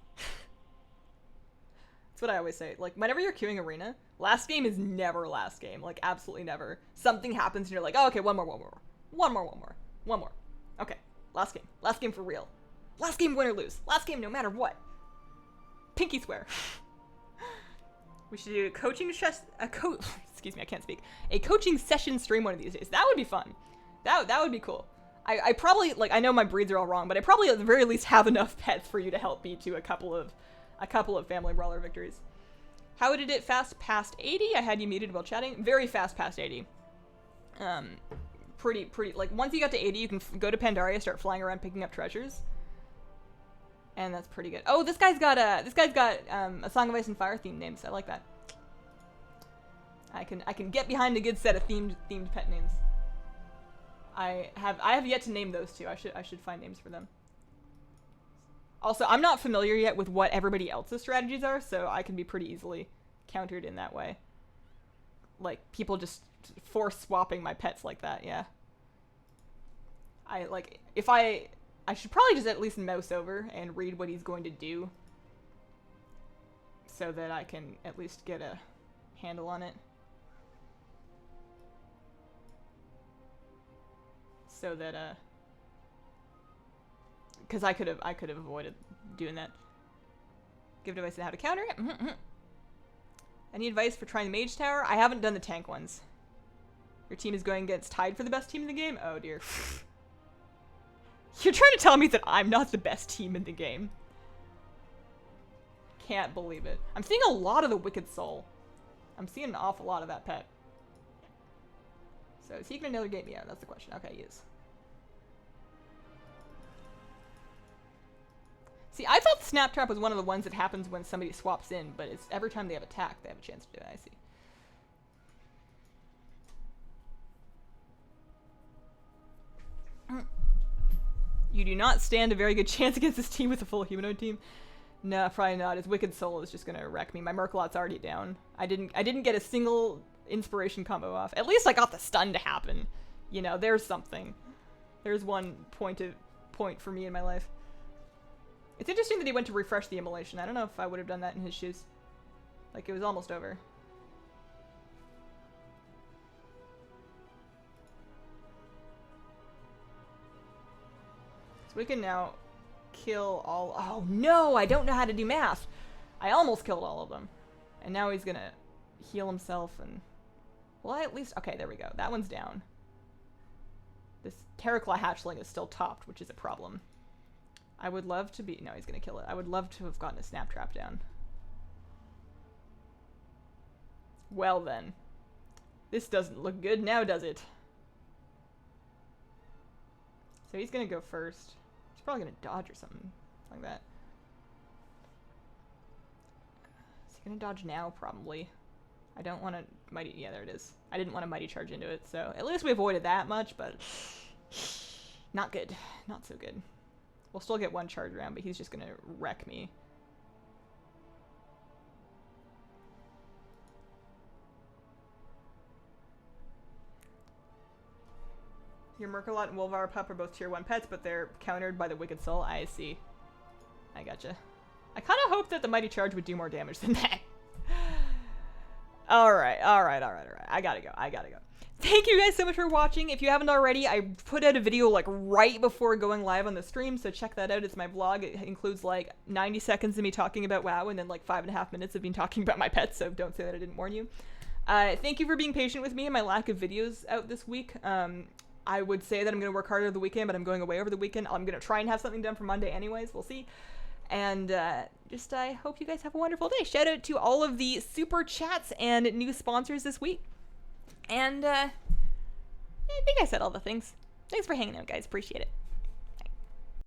That's what I always say. Like, whenever you're queuing Arena, last game is never last game. Like, absolutely never. Something happens, and you're like, oh, okay, one more. One more. Okay, last game. Last game for real. Last game, win or lose. Last game, no matter what. Pinky swear. We should do a coaching excuse me, I can't speak. A coaching session stream one of these days. That would be fun. That would be cool. I probably, like, I know my breeds are all wrong, but I probably at the very least have enough pets for you to help me to a couple of family brawler victories. How did it fast past 80? I had you muted while chatting. Very fast past 80. Pretty, like, once you got to 80, you can go to Pandaria, start flying around picking up treasures. And that's pretty good. Oh, this guy's got a Song of Ice and Fire themed names. I like that. I can get behind a good set of themed pet names. I have yet to name those two. I should find names for them. Also, I'm not familiar yet with what everybody else's strategies are, so I can be pretty easily countered in that way. Like, people just force swapping my pets like that, yeah. I should probably just at least mouse over and read what he's going to do so that I can at least get a handle on it. So that, because I could have avoided doing that. Give advice on how to counter it. Any advice for trying the Mage Tower? I haven't done the tank ones. Your team is going against tied for the best team in the game? Oh dear. You're trying to tell me that I'm not the best team in the game. Can't believe it. I'm seeing a lot of the Wicked Soul. I'm seeing an awful lot of that pet. So is he gonna negate me out? That's the question. Okay, he is. See, I thought the Snap Trap was one of the ones that happens when somebody swaps in, but it's every time they have attack, they have a chance to do it. I see. You do not stand a very good chance against this team with a full humanoid team. No, probably not. His Wicked Soul is just gonna wreck me. My Merklot's already down. I didn't get a single inspiration combo off. At least I got the stun to happen. You know, there's something. There's one point for me in my life. It's interesting that he went to refresh the immolation. I don't know if I would have done that in his shoes. Like, it was almost over. So we can now kill all... Oh, no! I don't know how to do math! I almost killed all of them. And now he's gonna heal himself and... Well, I at least... Okay, there we go. That one's down. This Terraclaw hatchling is still topped, which is a problem. I would love to be... No, he's gonna kill it. I would love to have gotten a snap trap down. Well then. This doesn't look good now, does it? So he's gonna go first. He's probably gonna dodge or something like that. Is he gonna dodge now? Probably. I don't want to mighty... Yeah, there it is. I didn't want to mighty charge into it, so at least we avoided that much, but... Not good. Not so good. We'll still get one charge round, but he's just gonna wreck me. Your Merkalot and Wolvar Pup are both tier 1 pets, but they're countered by the Wicked Soul. I see. I gotcha. I kind of hoped that the Mighty Charge would do more damage than that. Alright. I gotta go. Thank you guys so much for watching. If you haven't already, I put out a video like right before going live on the stream, so check that out. It's my vlog. It includes like 90 seconds of me talking about WoW and then like 5.5 minutes of me talking about my pets, so don't say that I didn't warn you. Thank you for being patient with me and my lack of videos out this week. I would say that I'm going to work harder over the weekend, but I'm going away over the weekend. I'm going to try and have something done for Monday anyways. We'll see. And I hope you guys have a wonderful day. Shout out to all of the super chats and new sponsors this week. And I think I said all the things. Thanks for hanging out, guys. Appreciate it.